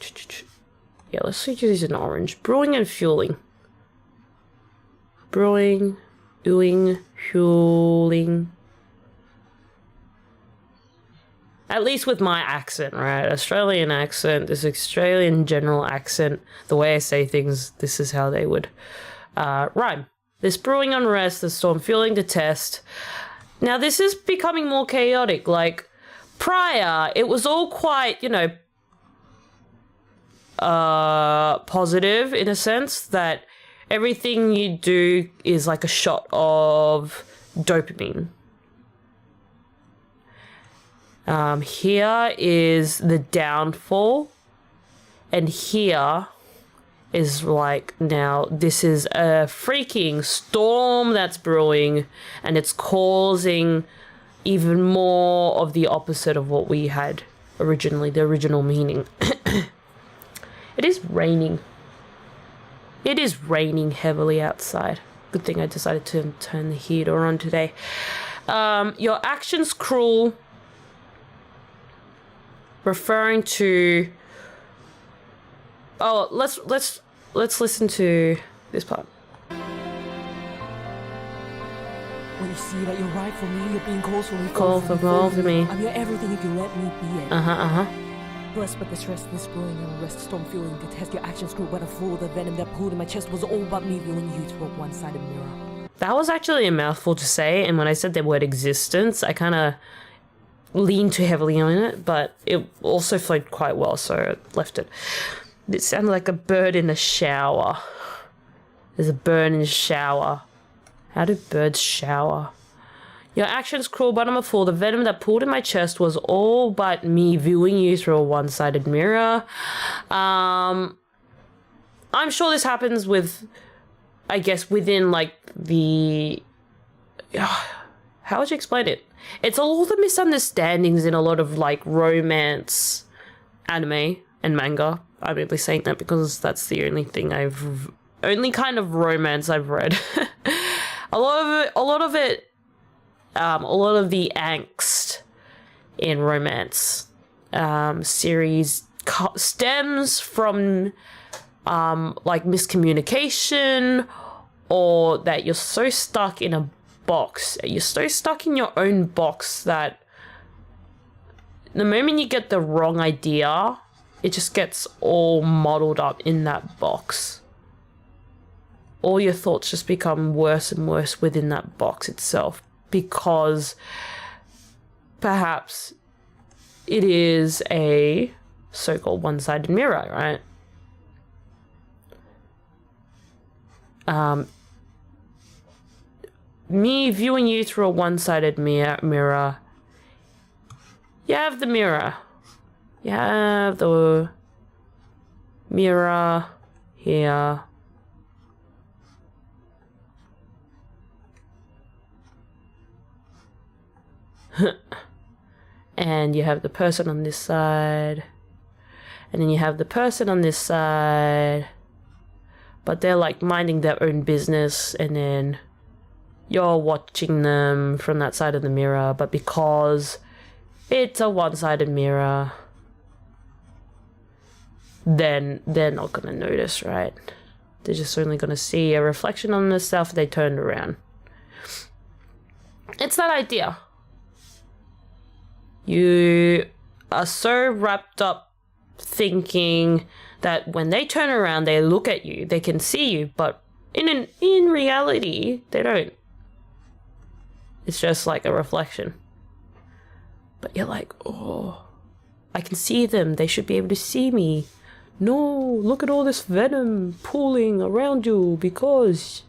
Speaker 1: Yeah, let's use an orange. Brewing and fueling. Brewing, doing, fueling. At least with my accent, right? Australian accent, this Australian general accent. The way I say things, this is how they would rhyme. This brewing unrest, the storm fueling the test. Now this is becoming more chaotic. Like prior, it was all quite, you know, positive in a sense that everything you do is like a shot of dopamine. Here is the downfall, and here is like, now this is a freaking storm that's brewing, and it's causing even more of the opposite of what we had originally, the original meaning. It is raining. It is raining heavily outside. Good thing I decided to turn the heater on today. Your actions cruel, referring to. Oh, let's listen to this part.
Speaker 2: When you see that you're right for me, you're being called for me.
Speaker 1: Call for me.
Speaker 2: I'm your everything if you let me be it. Blessed but the stress, this growing unrest, storm feeling, detest your actions grew but a fool. The venom that pulled in my chest was all but me viewing you through a one-sided mirror.
Speaker 1: That was actually a mouthful to say, and when I said the word existence, I kind of leaned too heavily on it, but it also flowed quite well, so I left it. It sounded like a bird in a shower. There's a bird in a shower. How do birds shower? Your actions cruel, but I'm a fool. The venom that pulled in my chest was all but me viewing you through a one-sided mirror. I'm sure this happens with, I guess, within like the... how would you explain it? It's all the misunderstandings in a lot of like romance, anime, and manga. I'm really saying that because that's the only thing only kind of romance I've read. a lot of the angst in romance series stems from like miscommunication, or that you're so stuck in a box. You're so stuck in your own box that the moment you get the wrong idea, it just gets all muddled up in that box. All your thoughts just become worse and worse within that box itself, because perhaps it is a so-called one-sided mirror, right? Me viewing you through a one-sided mirror. You have the mirror. You have the mirror here. And you have the person on this side. And then you have the person on this side. But they're like minding their own business, and then you're watching them from that side of the mirror, but because it's a one-sided mirror, then they're not going to notice, right? They're just only going to see a reflection on themselves. They turned around. It's that idea. You are so wrapped up thinking that when they turn around, they look at you, they can see you, but in reality, they don't. It's just like a reflection. But you're like, oh, I can see them. They should be able to see me. No, look at all this venom pooling around you because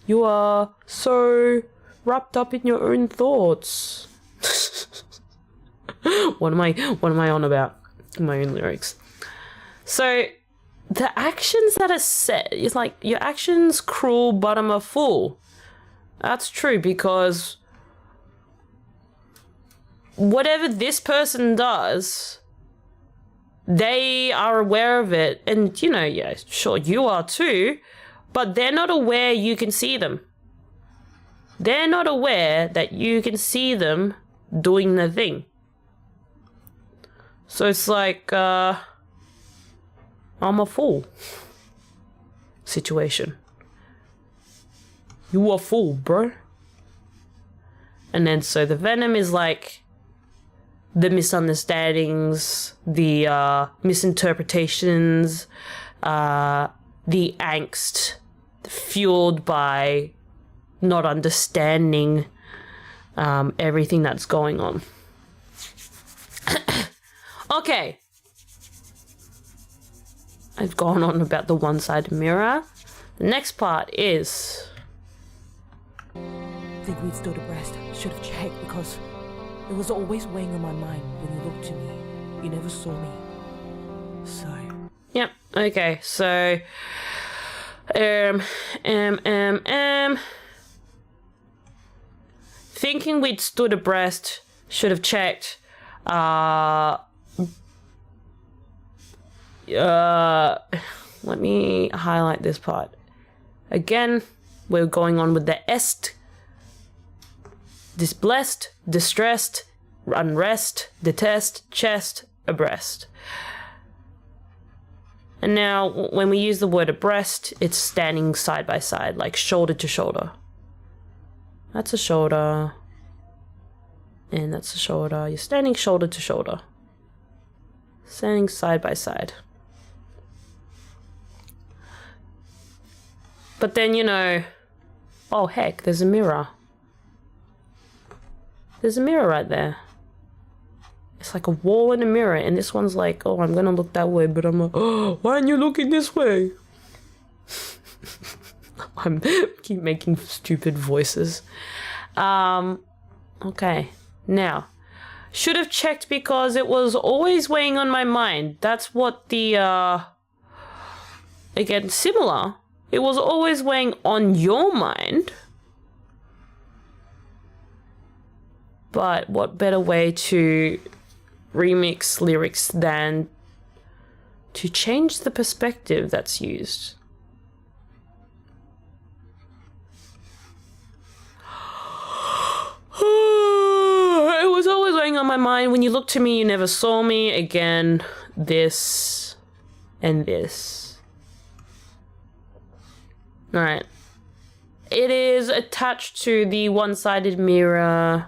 Speaker 1: you are so wrapped up in your own thoughts. What am I on about? My own lyrics. So the actions that are set, it's like your actions cruel, but I'm a fool. That's true, because whatever this person does, they are aware of it. And, you know, yeah, sure, you are too, but they're not aware you can see them. They're not aware that you can see them doing the thing. So it's like, I'm a fool situation. You a fool, bro. And then so the venom is like the misunderstandings, the misinterpretations, the angst fueled by not understanding everything that's going on. Okay. I've gone on about the one-sided mirror. The next part is...
Speaker 2: Think we'd stood abreast. Should have checked because it was always weighing on my mind when you looked to me. You never saw me. So...
Speaker 1: Yep, okay, so... Thinking we'd stood abreast, should have checked. Let me highlight this part. Again, we're going on with the est. Disblessed, distressed, unrest, detest, chest, abreast. And now, when we use the word abreast, it's standing side by side, like shoulder to shoulder. That's a shoulder. And that's a shoulder. You're standing shoulder to shoulder. Standing side by side. But then, you know, oh heck, there's a mirror. There's a mirror right there. It's like a wall and a mirror, and this one's like, oh, I'm gonna look that way, but I'm like, oh, why aren't you looking this way? I keep making stupid voices. Okay, now, should have checked because it was always weighing on my mind. That's what the, again, similar. It was always weighing on your mind. But what better way to remix lyrics than to change the perspective that's used? It was always weighing on my mind. When you looked to me, you never saw me. Again, this and this. Alright. It is attached to the one-sided mirror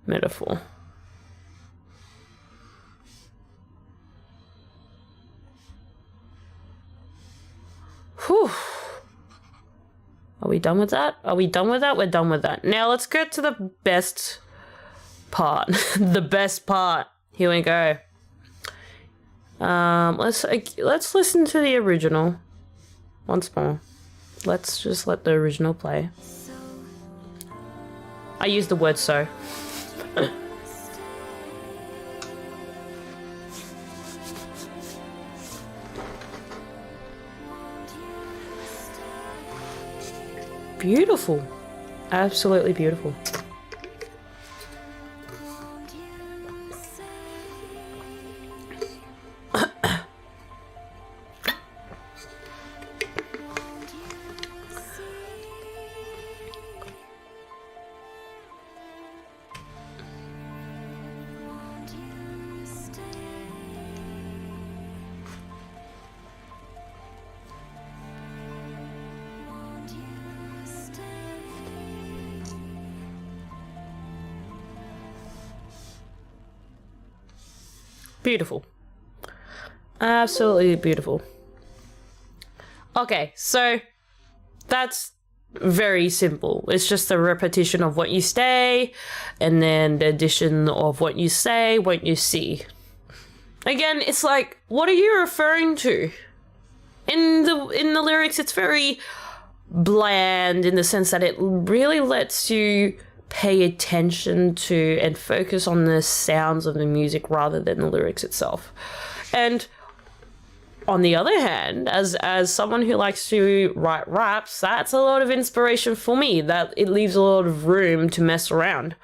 Speaker 1: metaphor. Whew. Are we done with that? Are we done with that? We're done with that. Now let's go to the best part. The best part. Here we go. Let's listen to the original once more. Let's just let the original play. I use the word so. Beautiful. Absolutely beautiful. Beautiful. Absolutely beautiful. Okay, so that's very simple. It's just a repetition of what you say and then the addition of what you say, what you see. Again, it's like, what are you referring to? In the lyrics, it's very bland in the sense that it really lets you pay attention to and focus on the sounds of the music rather than the lyrics itself. And on the other hand, as someone who likes to write raps, that's a lot of inspiration for me, that it leaves a lot of room to mess around.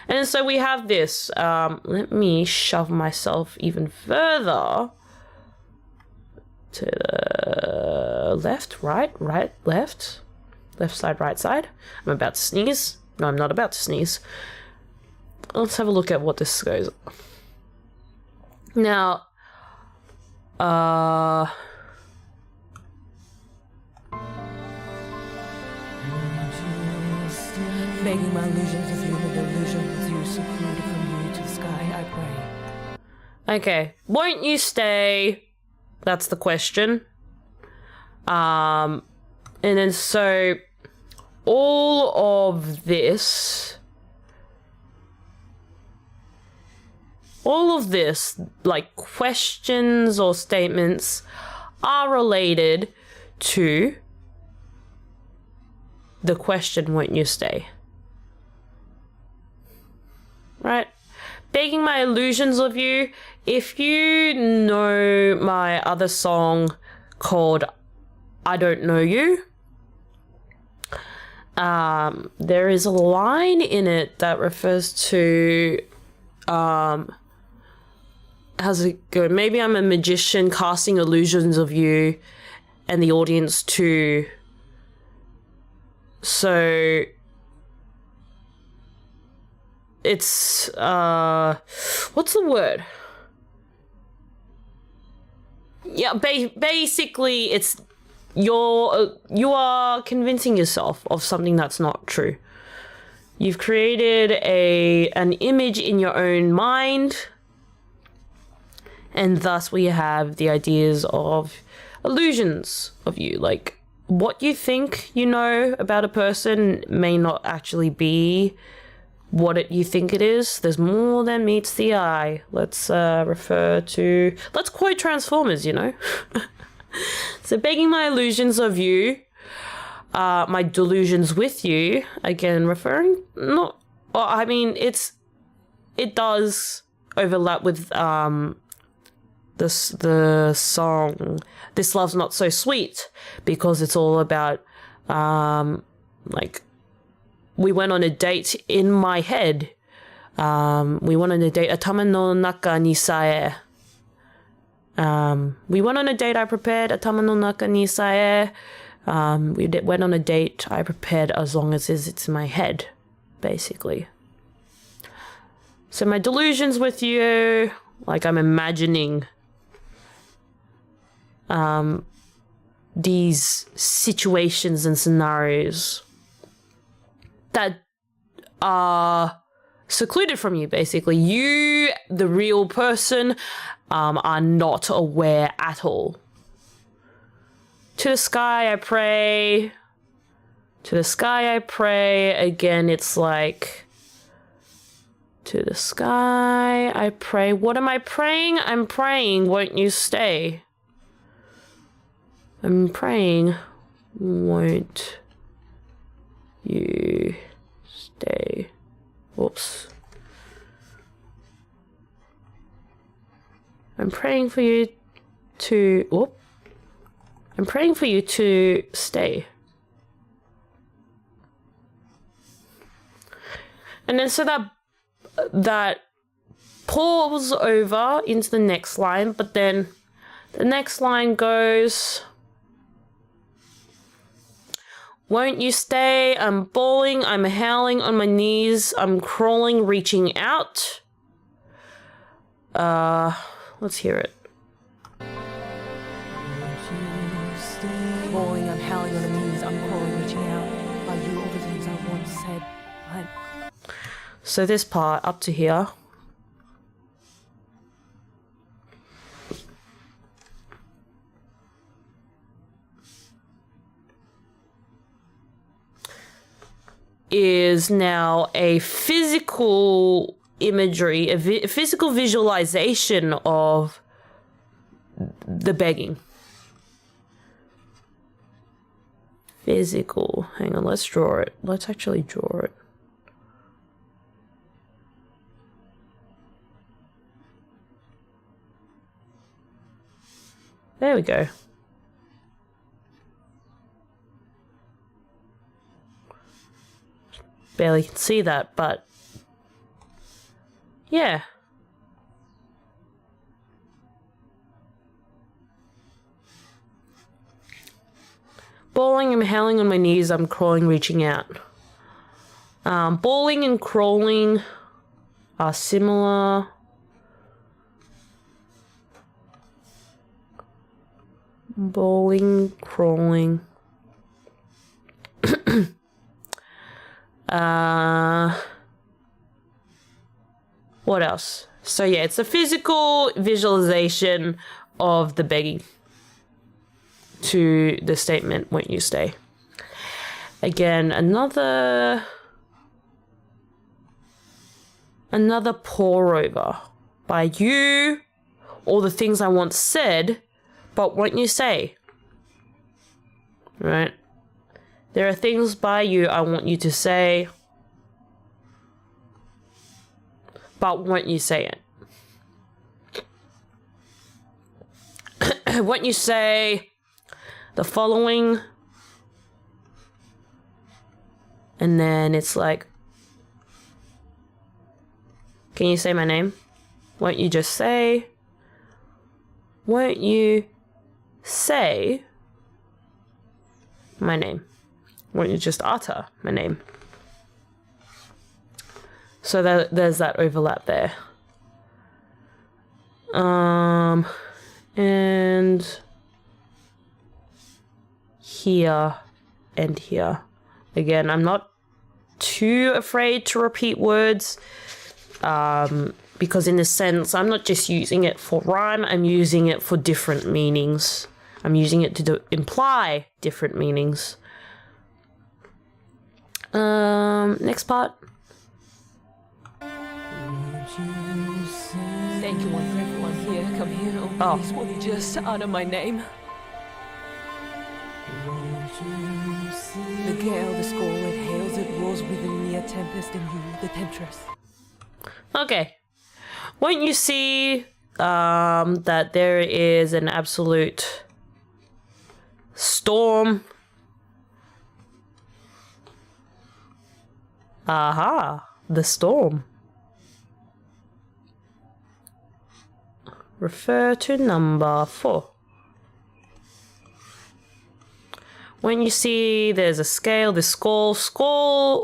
Speaker 1: And so we have this. Let me shove myself even further to the left, right, left side, right side. I'm about to sneeze. No, I'm not about to sneeze. Let's have a look at what this goes. Now,
Speaker 2: begging my illusions of you with illusions you secluded from you to the sky, I pray.
Speaker 1: Okay, won't you stay? That's the question. And then so all of this, like questions or statements, are related to the question, won't you stay? Right? Begging my illusions of you. If you know my other song called I Don't Know You, there is a line in it that refers to, how's it go? Maybe I'm a magician casting illusions of you and the audience too. So it's, what's the word? Yeah, basically it's you are convincing yourself of something that's not true. You've created an image in your own mind, and thus we have the ideas of illusions of you. Like, what you think you know about a person may not actually be what you think it is. There's more than meets the eye. Let's quote Transformers, you know. So begging my illusions of you, my delusions with you, again referring, not, well, I mean, it does overlap with the song This Love's Not So Sweet, because it's all about like, we went on a date in my head. We went on a date. Atama no naka ni sae. We went on a date. I prepared. Atama no naka ni sae. We went on a date. I prepared as long as it's in my head, basically. So my delusions with you, like I'm imagining these situations and scenarios that are secluded from you, basically. You, the real person, are not aware at all. To the sky I pray. To the sky I pray. Again, it's like, to the sky I pray. What am I praying? I'm praying, won't you stay? I'm praying, won't you stay? Whoops. I'm praying for you to, whoop. I'm praying for you to stay. And then so that pulls over into the next line, but then the next line goes, won't you stay? I'm bawling, I'm howling on my knees, I'm crawling, reaching out. Let's hear it.
Speaker 2: Bawling, I'm howling on my knees, I'm crawling, reaching out. Like you, all the things I once said.
Speaker 1: So this part up to here is now a physical imagery, a physical visualization of the begging. Physical. Hang on, let's draw it. Let's actually draw it. There we go. Barely can see that, but yeah. Bawling, I'm howling on my knees, I'm crawling, reaching out. Bawling and crawling are similar. Bawling, crawling. What else? So yeah, it's a physical visualization of the begging to the statement, won't you stay? Again, another pour over by you, all the things I once said, but won't you say? Right? There are things by you I want you to say, but won't you say it? Won't you say the following? And then it's like, can you say my name? Won't you just say? Won't you say my name? Won't you just utter my name? So there's that overlap there. And here and here. Again, I'm not too afraid to repeat words, because in a sense, I'm not just using it for rhyme, I'm using it for different meanings. I'm using it to imply different meanings. Next part.
Speaker 2: Thank you, one for everyone here. Come here. Oh, please, won't you just honor my name? The gale, the squall, it hails, it roars within me, a tempest in you, the temptress.
Speaker 1: Okay. Won't you see that there is an absolute storm? Aha, the storm. Refer to number 4. When you see there's a scale, the squall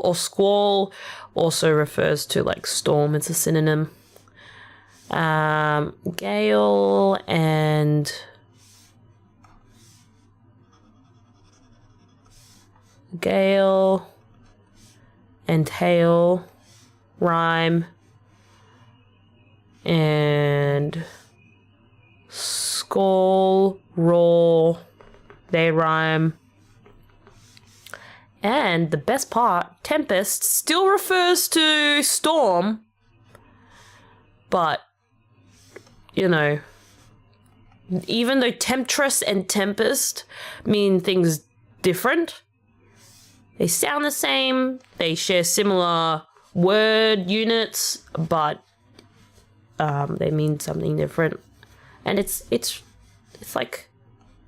Speaker 1: or squall also refers to like storm, it's a synonym. Gale and hail, rhyme, and squall, roar, they rhyme. And the best part, tempest still refers to storm, but, you know, even though temptress and tempest mean things different, they sound the same, they share similar word units, but they mean something different. And it's like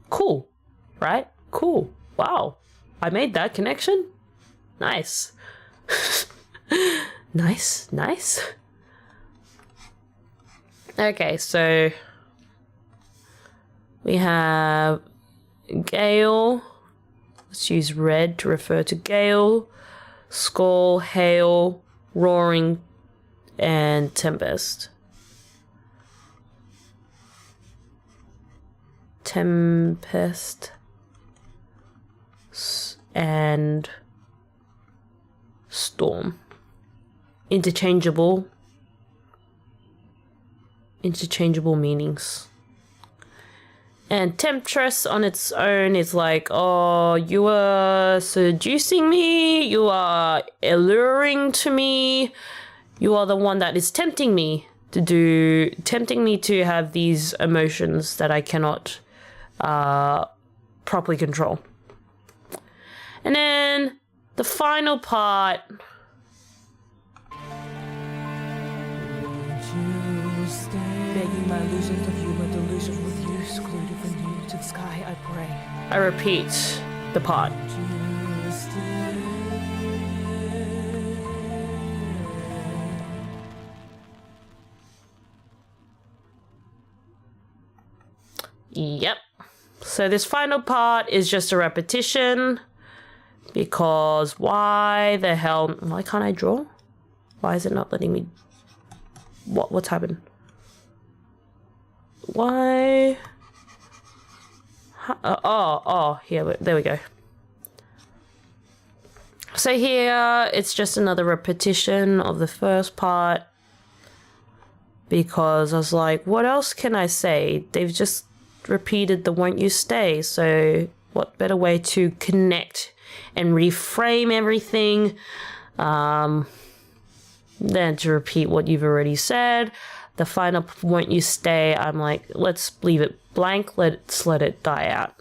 Speaker 1: cool, right? Cool. Wow. I made that connection. Nice. Nice. Okay, so we have gale. Let's use red to refer to gale, squall, hail, roaring, and tempest. Tempest and storm. Interchangeable meanings. And temptress on its own is like, oh, you are seducing me, you are alluring to me, you are the one that is tempting me to have these emotions that I cannot properly control. And then the final part.
Speaker 2: Begging my illusions of you, my delusion with you, secluded from you to the sky, I pray.
Speaker 1: I repeat the part. Yep. So this final part is just a repetition. Because why the hell? Why can't I draw? Why is it not letting me? What's happened? Why? Here, there we go. So here, it's just another repetition of the first part. Because I was like, what else can I say? They've just repeated the won't you stay, so What better way to connect and reframe everything than to repeat what you've already said. The final won't you stay, I'm like, let's leave it blank, let's let it die out.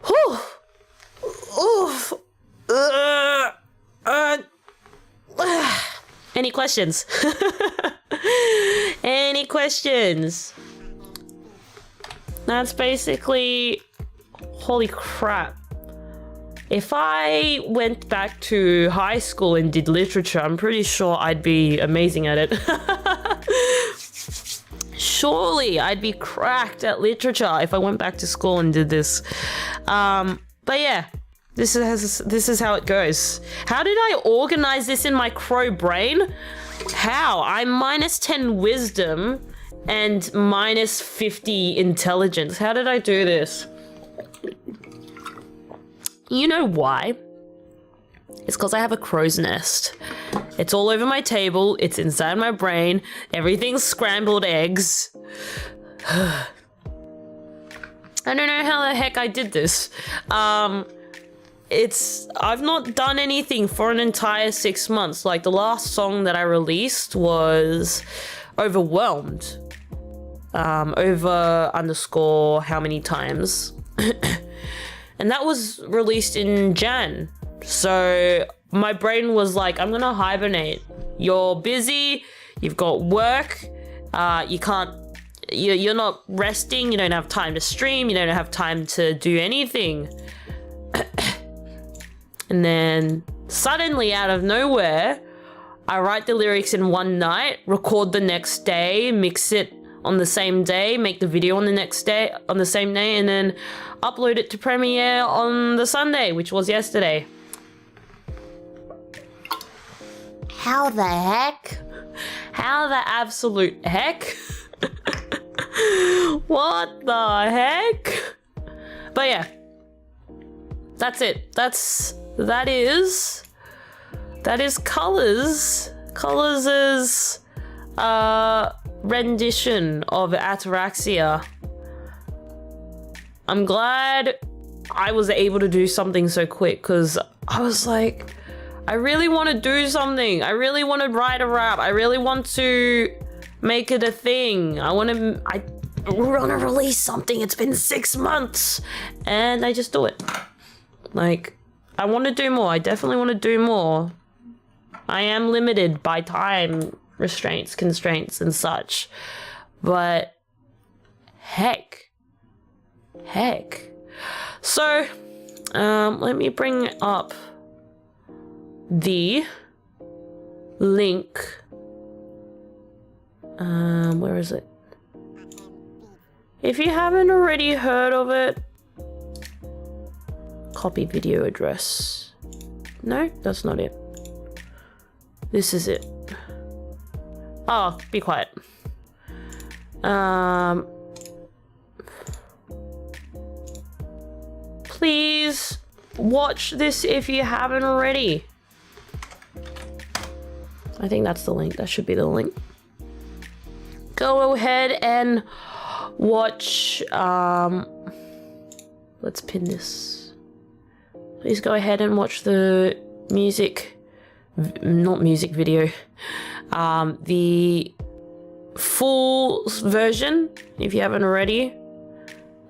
Speaker 1: Whew. Oof. Any questions? Any questions? That's basically, holy crap. If I went back to high school and did literature, I'm pretty sure I'd be amazing at it. Surely I'd be cracked at literature if I went back to school and did this. But yeah, this is how it goes. How did I organize this in my crow brain? How? I'm minus 10 wisdom and minus 50 intelligence. How did I do this? You know why? It's because I have a crow's nest. It's all over my table. It's inside my brain. Everything's scrambled eggs. I don't know how the heck I did this. I've not done anything for an entire 6 months. Like the last song that I released was Overwhelmed. Over underscore how many times. And that was released in Jan. So my brain was like, I'm gonna hibernate. You're busy, you've got work, you're not resting, you don't have time to stream, you don't have time to do anything. And then suddenly out of nowhere, I write the lyrics in one night, record the next day, mix it on the same day, make the video on the next day, on the same day, and then upload it to Premiere on the Sunday, which was yesterday. How the heck? How the absolute heck? What the heck? But yeah, that's it. That is KaLRZ. KaLRZ's rendition of Ataraxia. I'm glad I was able to do something so quick, because I was like, I really want to do something. I really want to write a rap. I really want to make it a thing. I want to release something. It's been 6 months and I just do it. Like, I want to do more. I definitely want to do more. I am limited by time constraints and such, but heck. So, let me bring up the link. Where is it? If you haven't already heard of it, copy video address. No, that's not it. This is it. Oh, be quiet. Please watch this if you haven't already. I think that's the link. That should be the link. Go ahead and watch. Let's pin this. Please go ahead and watch the not music video. The full version if you haven't already.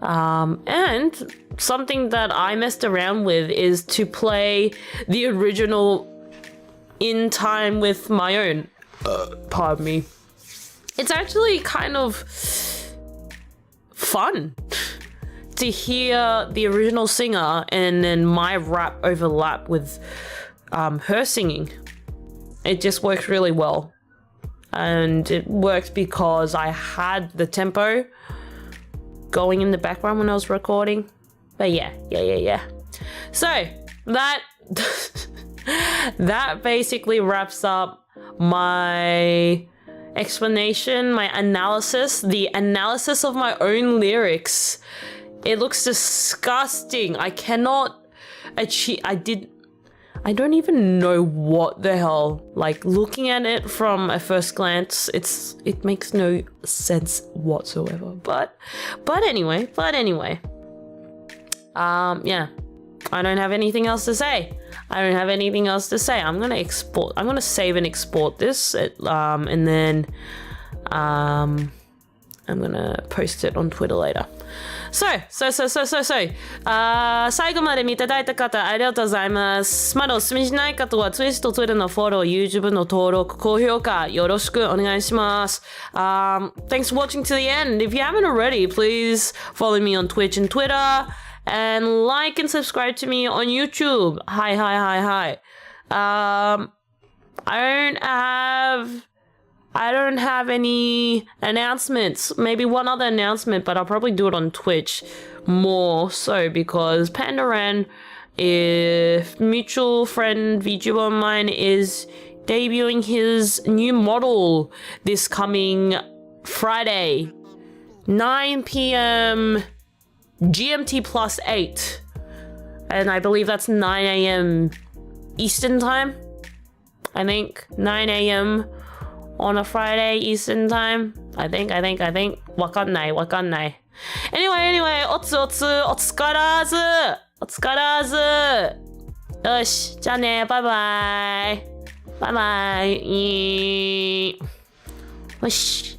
Speaker 1: And something that I messed around with is to play the original in time with my own. Pardon me. It's actually kind of fun to hear the original singer and then my rap overlap with her singing. It just works really well. And it worked because I had the tempo going in the background when I was recording. But yeah. So that that basically wraps up my explanation, my analysis, the analysis of my own lyrics. It looks disgusting. I cannot achieve. I don't even know what the hell. Like, looking at it from a first glance, it makes no sense whatsoever. But anyway. Yeah, I don't have anything else to say. I'm gonna save and export this, and then I'm gonna post it on Twitter later. So, 最後まで見ていただいた方ありがとうございます。まだお済みしない方は Twitch と Twitter のフォロー、YouTube の登録、高評価よろしくお願いします。Thanks for watching to the end. If you haven't already, please follow me on Twitch and Twitter, and like and subscribe to me on YouTube. Hi. I don't have any announcements. Maybe one other announcement, but I'll probably do it on Twitch more so because Pandaran, if mutual friend vtuber of mine, is debuting his new model this coming Friday, 9 p.m. GMT plus 8. And I believe that's 9 a.m. Eastern time. I think 9 a.m. on a Friday Eastern time. I think. わかんない。Anyway, おつからず。よし、じゃあね、バイバイ。よし。